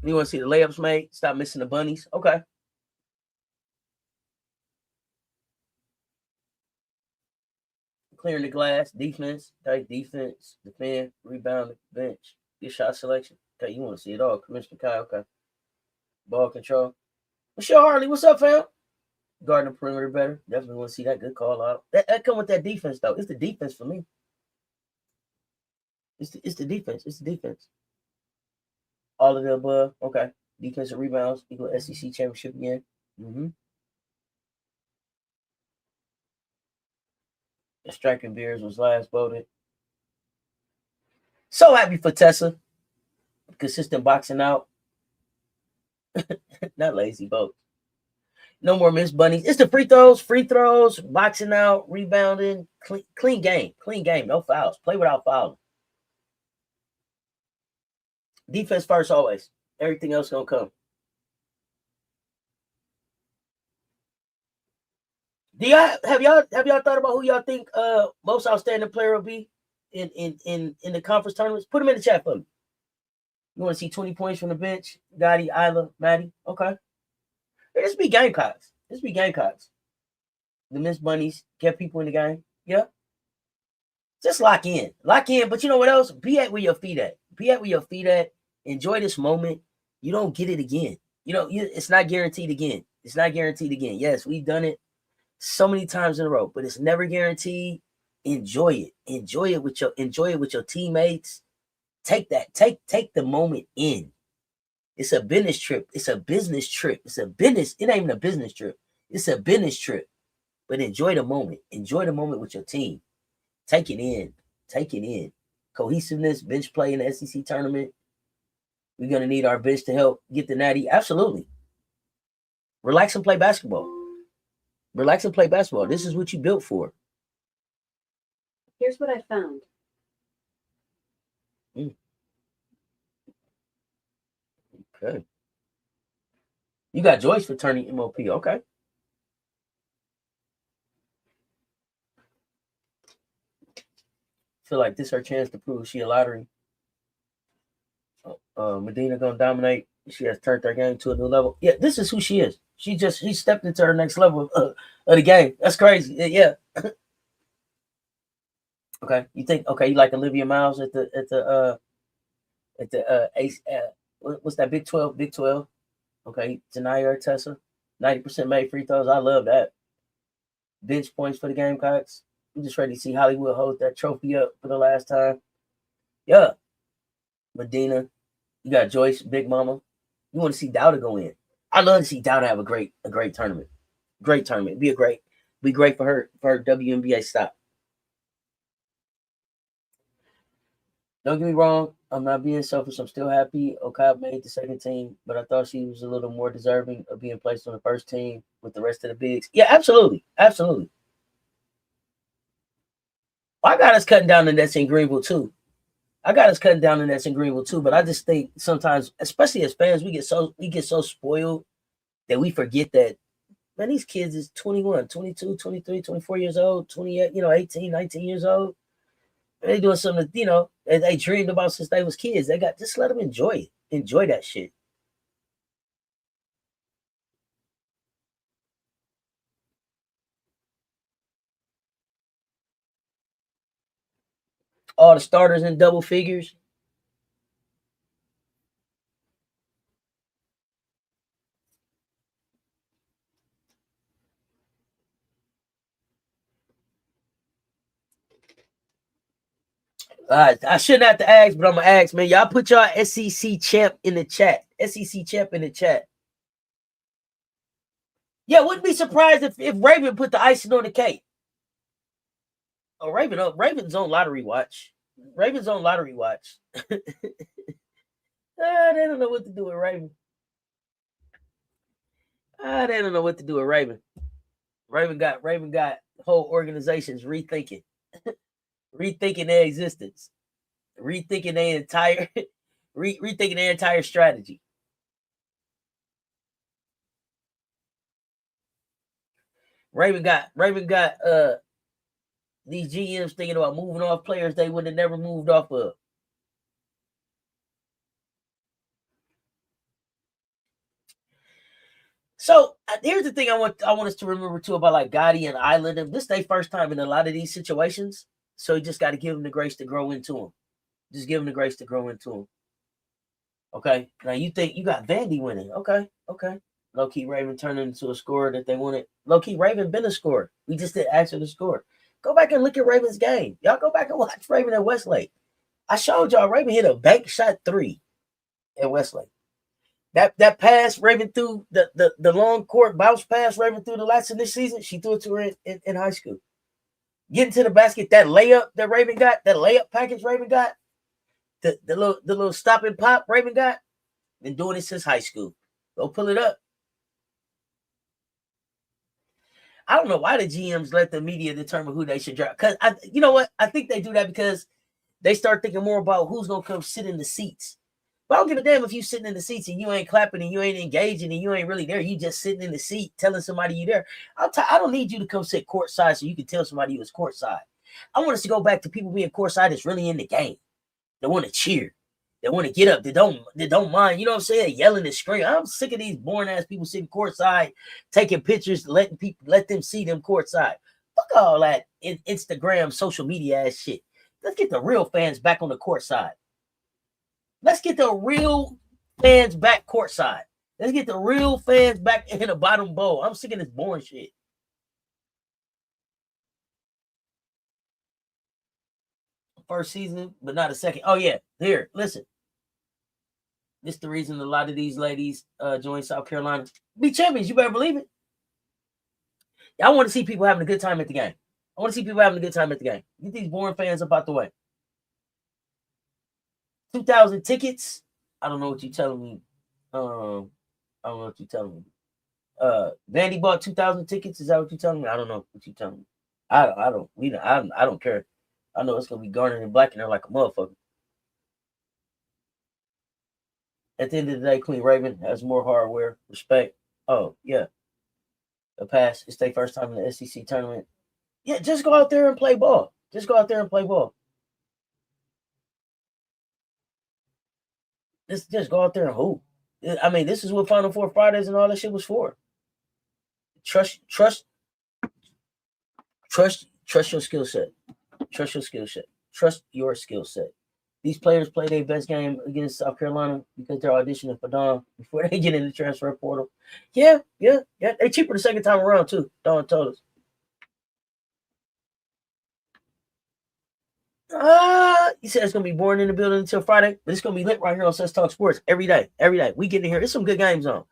You want to see the layups made? Stop missing the bunnies? Okay. Clearing the glass, defense, okay, defense, defend, rebound, bench, get shot selection. Okay, you want to see it all. Commissioner Kai, okay. Ball control. Michelle Harley, what's up, fam? Guarding the perimeter better. Definitely want to see that. Good call out. That come with that defense, though. It's the defense for me. It's the defense. It's the defense. All of the above. Okay. Defensive rebounds equal SEC championship again. Mm-hmm. The striking Beers was last voted. So happy for Tessa. Consistent boxing out. Not lazy vote. No more missed bunnies. It's the free throws, boxing out, rebounding, clean game, no fouls. Play without fouling. Defense first always. Everything else gonna come. Have y'all thought about who y'all think most outstanding player will be in the conference tournaments? Put them in the chat for me. You want to see 20 points from the bench? Gotti, Isla, Maddie. Okay. This be Gamecocks. The Miss Bunnies get people in the game. Yeah. Just lock in. But you know what else? Be at where your feet at. Enjoy this moment. You don't get it again. It's not guaranteed again. Yes, we've done it so many times in a row, but it's never guaranteed. Enjoy it. Enjoy it with your teammates. Take the moment in. It's a business trip. It ain't even a business trip. It's a business trip. But enjoy the moment. Enjoy the moment with your team. Take it in. Cohesiveness, bench play in the SEC tournament. We're going to need our bench to help get the natty. Absolutely. Relax and play basketball. This is what you built for. Here's what I found. Okay. You got Joyce for Tourney MOP. Okay. Feel like this is her chance to prove she a lottery. Medina gonna dominate. She has turned her game to a new level. Yeah, this is who she is. She stepped into her next level of the game. That's crazy. Yeah. Okay, you think you like Olivia Miles at the Ace? What's that? Big 12. Big 12. Okay, Janiyah Tessa, 90% made free throws. I love that. Bench points for the Gamecocks. I'm just ready to see Hollywood hold that trophy up for the last time. Yeah, Medina. You got Joyce, Big Mama. You want to see Dowda go in? I love to see Dowda have a great tournament. Great tournament. Be great for her WNBA stop. Don't get me wrong. I'm not being selfish. I'm still happy Okab made the second team, but I thought she was a little more deserving of being placed on the first team with the rest of the bigs. Yeah, absolutely. Absolutely. I got us cutting down the nets in Greenville too. But I just think sometimes, especially as fans, we get so spoiled that we forget that, man, these kids is 21, 22, 23, 24 years old, 28, 18, 19 years old. They doing something, they dreamed about since they was kids. Just let them enjoy it. Enjoy that shit. All the starters in double figures. I shouldn't have to ask, but I'm gonna ask, man. Y'all put y'all SEC champ in the chat. SEC champ in the chat. Yeah, wouldn't be surprised if Raven put the icing on the cake. Oh, Raven's on lottery watch. Raven's on lottery watch. They don't know what to do with Raven. They don't know what to do with Raven. Raven got whole organizations rethinking their existence, rethinking their entire rethinking their entire strategy. Raven got these GMs thinking about moving off players they would have never moved off of. So here's the thing I want us to remember too about like Gotti and Island. And this is their first time in a lot of these situations, so you just got to give them the grace to grow into them. Just give them the grace to grow into them. Okay, now you think you got Vandy winning? Okay. Low key Raven turning into a scorer that they wanted. Low key Raven been a scorer. We just didn't ask her to score. Go back and look at Raven's game. Y'all go back and watch Raven at Westlake. I showed y'all Raven hit a bank shot 3 at Westlake. That pass Raven threw the long court bounce pass Raven threw the last in this season. She threw it to her in high school. Getting to the basket, that layup that Raven got, that layup package Raven got, the little stop and pop Raven got, been doing it since high school. Go pull it up. I don't know why the GMs let the media determine who they should draft. Because you know what? I think they do that because they start thinking more about who's gonna come sit in the seats. But I don't give a damn if you sitting in the seats and you ain't clapping and you ain't engaging and you ain't really there. You just sitting in the seat telling somebody you there. I don't need you to come sit courtside so you can tell somebody you was courtside. I want us to go back to people being courtside that's really in the game. They want to cheer. They want to get up. They don't mind, you know what I'm saying, yelling and screaming. I'm sick of these boring ass people sitting courtside, taking pictures, let them see them courtside. Fuck all that Instagram, social media ass shit. Let's get the real fans back on the courtside. Let's get the real fans back courtside. Let's get the real fans back in the bottom bowl. I'm sick of this boring shit. First season, but not a second. Oh, yeah. Here, listen. This is the reason a lot of these ladies join South Carolina. Be champions. You better believe it. I want to see people having a good time at the game. Get these boring fans up out the way. 2,000 tickets. I don't know what you're telling me. Vandy bought 2,000 tickets. Is that what you're telling me? I don't know what you're telling me. I don't care. I know it's gonna be garnered and black in there like a motherfucker. At the end of the day, Queen Raven has more hardware, respect. Oh yeah, a pass. It's their first time in the SEC tournament. Yeah, just go out there and play ball. Just go out there and play ball. Just go out there and hoop. I mean, this is what Final Four Fridays and all that shit was for. Trust your skill set. Trust your skill set. Trust your skill set. These players play their best game against South Carolina because they're auditioning for Dawn before they get in the transfer portal. Yeah. They're cheaper the second time around, too. Dawn told us. You said it's going to be boring in the building until Friday, but it's going to be lit right here on Cess Talk Sports every day. We get in here. There's some good games on.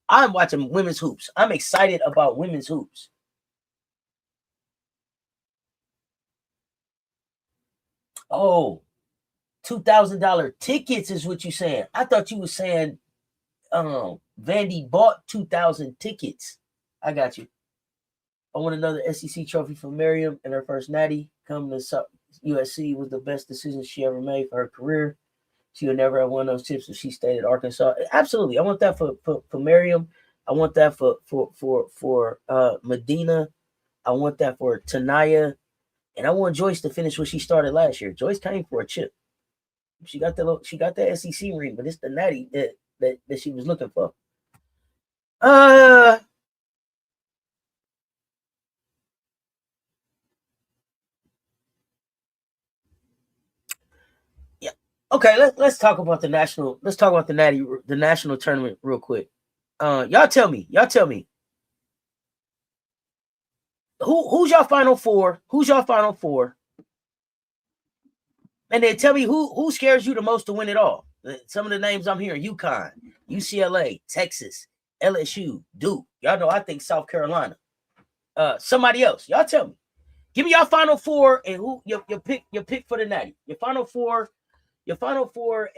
I'm watching women's hoops. I'm excited about women's hoops. Oh, $2,000 tickets is what you saying. I thought you were saying Vandy bought 2,000 tickets. I got you. I want another SEC trophy for Miriam and her first natty. Coming to USC was the best decision she ever made for her career. She would never have won those chips if she stayed at Arkansas. Absolutely. I want that for Miriam. I want that for Medina. I want that for Tanaya. And I want Joyce to finish what she started last year. Joyce came for a chip. She got the SEC ring, but it's the natty that she was looking for. Yeah. Okay, let's talk about the national. Let's talk about the national tournament real quick. Y'all tell me. Who's your Final Four? And then tell me who scares you the most to win it all. Some of the names I'm hearing: UConn, UCLA, Texas, LSU, Duke. Y'all know I think South Carolina. Somebody else. Y'all tell me. Give me your Final Four and who your pick for the natty. Your Final Four,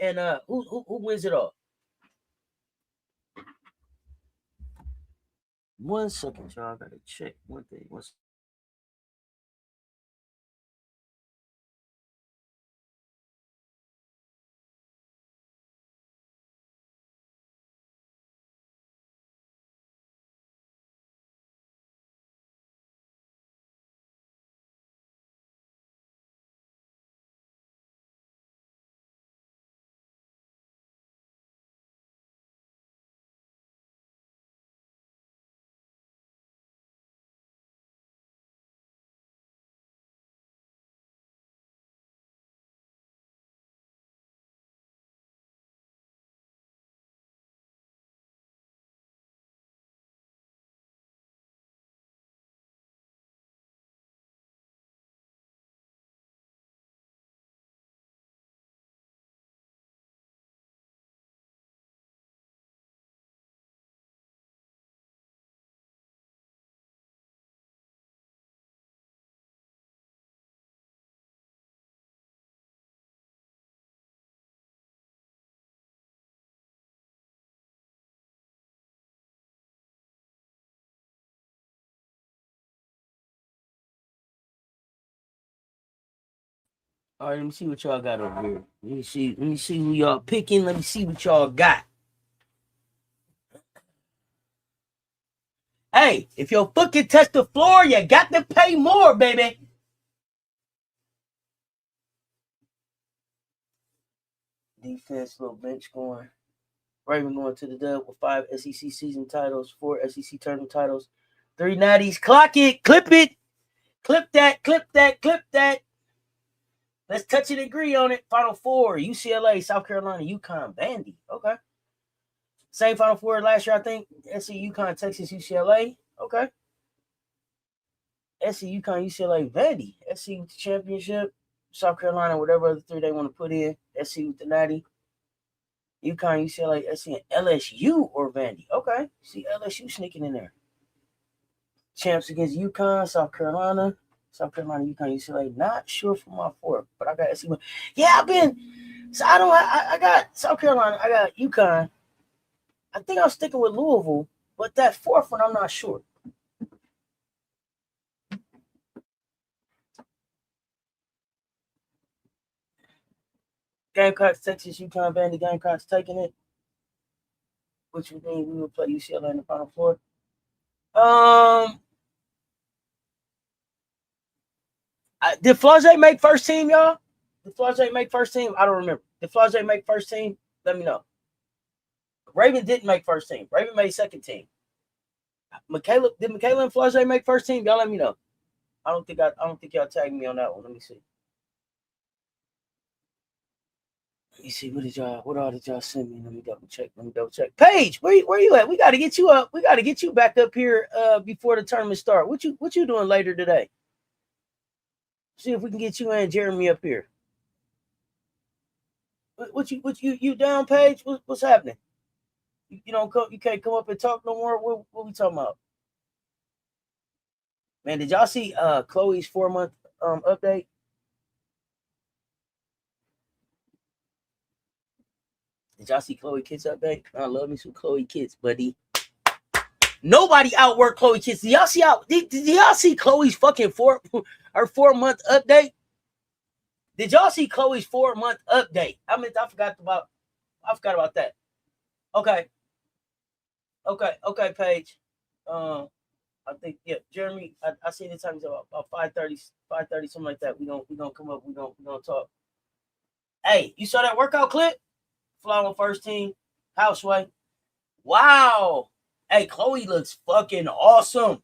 and who wins it all? 1 second, y'all. I gotta check one thing. All right, let me see what y'all got over here. Let me see who y'all picking. Let me see what y'all got. Hey, if your foot can touch the floor, you got to pay more, baby. Defense, little bench scoring. Raven going to the dub with 5 SEC season titles, 4 SEC tournament titles, 3 natties. Clock it, clip it, clip that. Let's touch and agree on it. Final Four: UCLA, South Carolina, UConn, Vandy. Okay. Same Final Four last year, I think. SC, UConn, Texas, UCLA. Okay. SC, UConn, UCLA, Vandy. SC with the championship. South Carolina, whatever other 3 they want to put in. SC with the natty. UConn, UCLA, SC, and LSU or Vandy. Okay. See LSU sneaking in there. Champs against UConn, South Carolina, UConn, UCLA. Not sure for my 4th, but I got SC. Yeah, I got South Carolina. I got UConn. I think I'm sticking with Louisville, but that 4th one, I'm not sure. Gamecocks, Texas, UConn, Vandy. Gamecocks taking it, which would mean we will play UCLA in the Final Four. Did Flau'jae make first team, y'all? Did Flau'jae make first team? I don't remember. Did Flau'jae make first team? Let me know. Raven didn't make first team. Raven made second team. Did Michaela and Flau'jae make first team? Y'all let me know. I don't think y'all tagged me on that one. Let me see. Let me see. What all did y'all send me? Let me double check. Paige, where you at? We got to get you up. We got to get you back up here before the tournament start. What you doing later today? See if we can get you and Jeremy up here. What you down, Paige? What's happening? You can't come up and talk no more. What we talking about? Man, did y'all see Chloe's 4-month update? Did y'all see Chloe Kids update? I love me some Chloe Kids, buddy. Nobody outworked Chloe Kids. Did y'all see Chloe's fucking 4-month update? Did y'all see Chloe's 4-month update? I forgot about that. Okay, Paige. I think Jeremy. I seen the time about 5:30, something like that. We gonna come up. We gonna talk. Hey, you saw that workout clip? Fly on first team, Houseway. Wow. Hey, Chloe looks fucking awesome.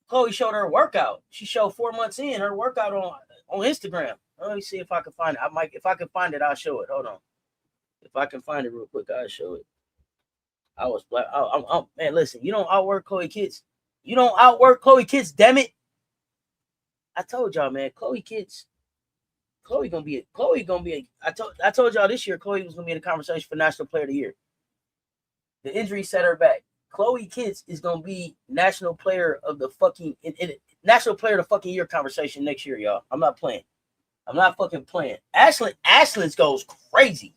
Chloe showed her workout. She showed 4 months in her workout on Instagram. Let me see if I can find it. If I can find it, I'll show it. Hold on. If I can find it real quick, I'll show it. I was black. Man, listen, you don't outwork Chloe Kids. You don't outwork Chloe Kids, damn it. I told y'all, man, Chloe Kids. Chloe gonna be. I told y'all this year Chloe was gonna be in the conversation for National Player of the Year. The injury set her back. Chloe Kids is gonna be National Player of the fucking National Player of the fucking Year conversation next year, y'all. I'm not playing. I'm not fucking playing. Ashlyn's goes crazy.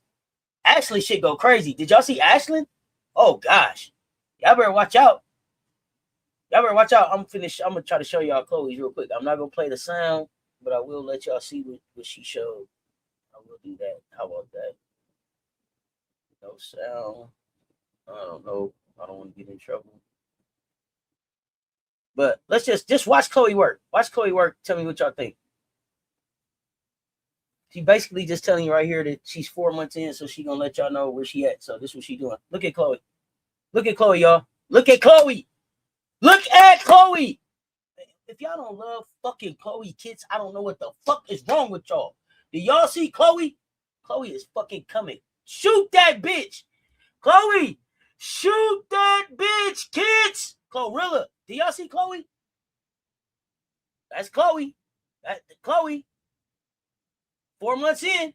Ashley shit go crazy. Did y'all see Ashlyn? Oh gosh, y'all better watch out. I'm gonna try to show y'all Chloe's real quick. I'm not gonna play the sound, but I will let y'all see what she showed. I will do that. How about that? No sound. I don't know. I don't want to get in trouble. But let's just watch Chloe work. Watch Chloe work. Tell me what y'all think. She basically just telling you right here that she's 4 months in, so she gonna let y'all know where she at. So this is what she doing. Look at Chloe. Look at Chloe, y'all. Look at Chloe. Look at Chloe. If y'all don't love fucking Chloe Kids, I don't know what the fuck is wrong with y'all. Do y'all see Chloe? Chloe is fucking coming. Shoot that bitch. Chloe, shoot that bitch, kids. Chlorilla. Do y'all see Chloe? That's Chloe. Chloe. 4 months in.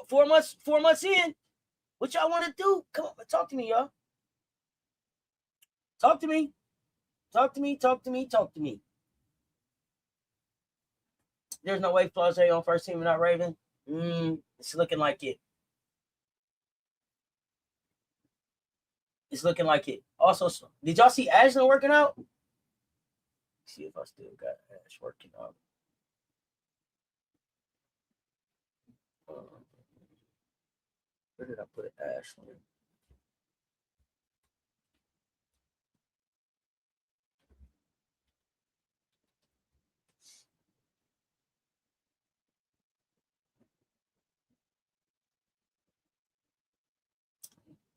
Four months in. What y'all want to do? Come on, talk to me, y'all. Talk to me. There's no way Flauze on first team without Raven. It's looking like it. It's looking like it. Also, did y'all see Ashlyn working out? Let's see if I still got Ash working out. Where did I put Ashlyn?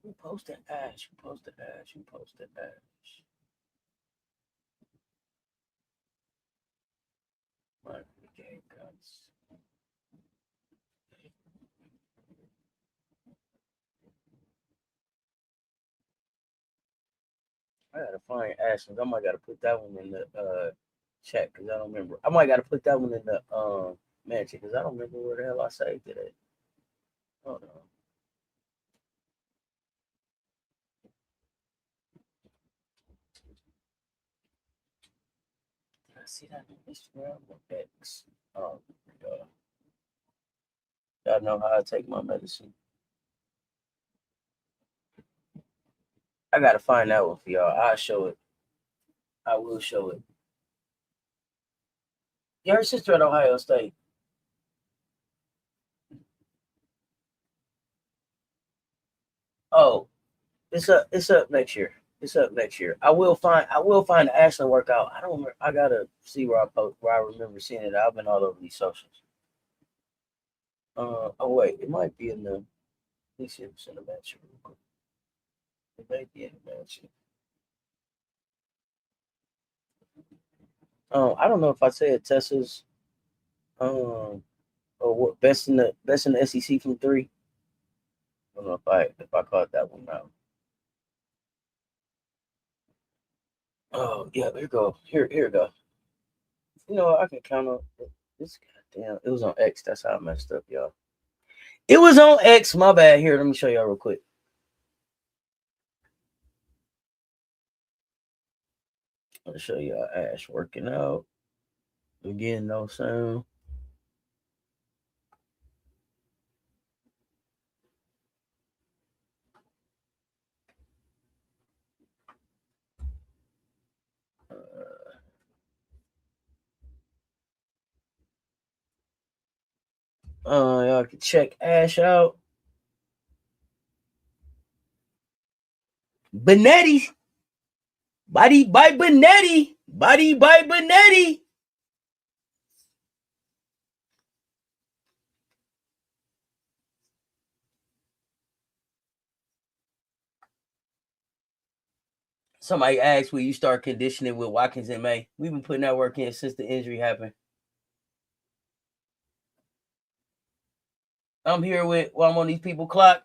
Who posted Ash? Okay, guys. I gotta find Ashlyn. I might gotta put that one in the chat because I don't remember. I might gotta put that one in the mansion because I don't remember where the hell I saved it at. Hold on. Did I see that on Instagram or X? Oh my god. Y'all know how I take my medicine. I gotta find that one for y'all. I'll show it. I will show it. Yeah, her sister at Ohio State. Oh, it's up next year. I will find the Ashlyn workout. I don't remember. I gotta see where I remember seeing it. I've been all over these socials. Oh wait, it might be in the. Let me see if it's in the mansion real quick. It may be in the mansion. I don't know if I said Tessa's or what best in the SEC from three. I don't know if I caught that one out. Oh yeah, here go. Here we go. You know, I can count on this. Goddamn, it was on X. That's how I messed up, y'all. It was on X. My bad. Here, let me show y'all real quick. I'll show y'all Ash working out. Again, no sound. Y'all can check Ash out. Benetti. Body by Benetti. Body by Benetti. Somebody asked, will you start conditioning with Watkins in May? We've been putting that work in since the injury happened. I'm here while I'm on these people clock.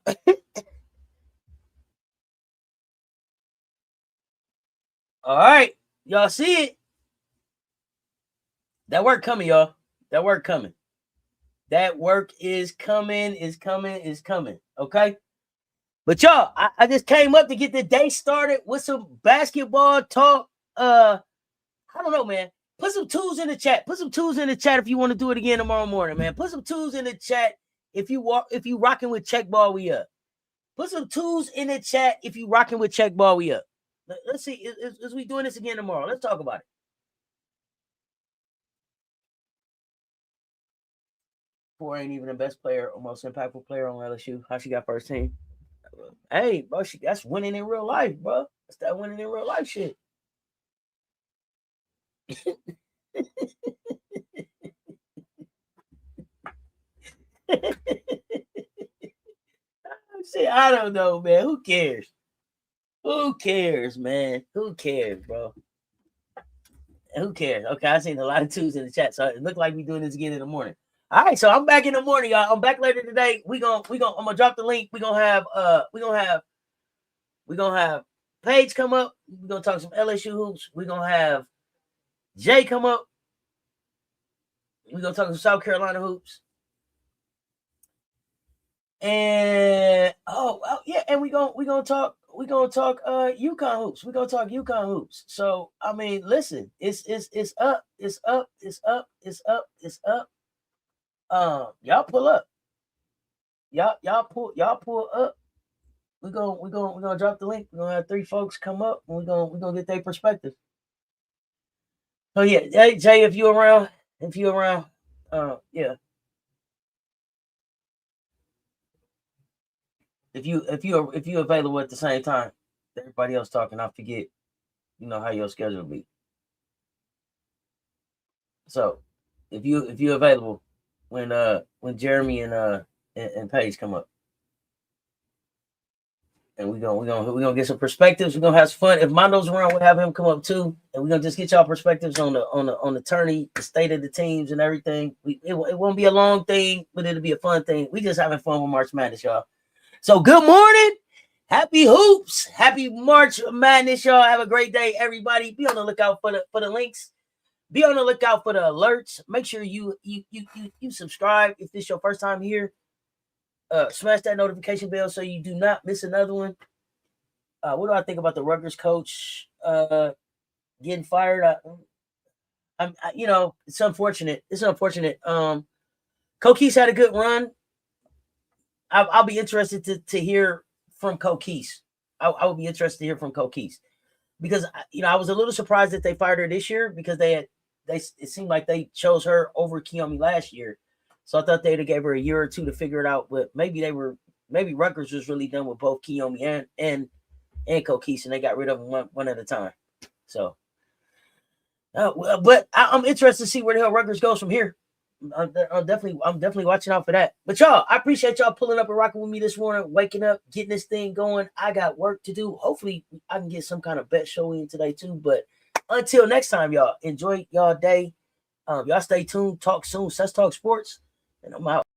All right. Y'all see it? That work coming, y'all. That work coming. That work is coming. Okay? But y'all, I just came up to get the day started with some basketball talk. I don't know, man. Put some twos in the chat. Put some twos in the chat if you want to do it again tomorrow morning, man. Put some twos in the chat if you rocking with check ball, we up. Put some twos in the chat if you rocking with check ball, we up. Let's see. Is we doing this again tomorrow? Let's talk about it. Four ain't even the best player or most impactful player on LSU. How she got first team? Hey, bro, that's winning in real life, bro. That's that winning in real life shit. See, I don't know, man. Who cares? Who cares, man? Who cares, bro? Who cares? Okay, I seen a lot of twos in the chat, so it looked like we doing this again in the morning. All right, so I'm back in the morning, y'all. I'm back later today. I'm gonna drop the link. We're gonna have Paige come up. We're gonna talk some LSU hoops. We're gonna have Jay come up. We're gonna talk some South Carolina hoops. And yeah, and we're gonna talk UConn hoops. We're gonna talk UConn hoops. So I mean, listen, it's up. Y'all pull up. Y'all pull up. We're gonna drop the link. We're gonna have 3 folks come up and we're gonna get their perspective. So yeah, hey Jay, if you're around, yeah. If you available at the same time, everybody else talking, I forget, how your schedule be. So if you available when Jeremy and Paige come up, and we're gonna get some perspectives. We're gonna have some fun. If Mondo's around, we'll have him come up too, and we're gonna just get y'all perspectives on the tourney, the state of the teams, and everything. It won't be a long thing, but it'll be a fun thing. We just having fun with March Madness, y'all. So good morning, happy hoops, happy March Madness, y'all. Have a great day, everybody. Be on the lookout for the links. Be on the lookout for the alerts. Make sure you subscribe if this is your first time here. Smash that notification bell so you do not miss another one. What do I think about the Rutgers coach getting fired? It's unfortunate. Coquise had a good run. I'll be interested to hear from Coquise. I would be interested to hear from Coquise because I was a little surprised that they fired her this year because it seemed like they chose her over Kiyomi last year. So I thought they'd have gave her a year or two to figure it out, but maybe Rutgers was really done with both Kiyomi and Coquise, and they got rid of them one at a time. So, but I'm interested to see where the hell Rutgers goes from here. I'm definitely watching out for that. But y'all, I appreciate y'all pulling up and rocking with me this morning, waking up, getting this thing going. I got work to do. Hopefully, I can get some kind of bet show in today too. But until next time, y'all, enjoy y'all day. Y'all stay tuned. Talk soon. Cess Talk Sports. And I'm out.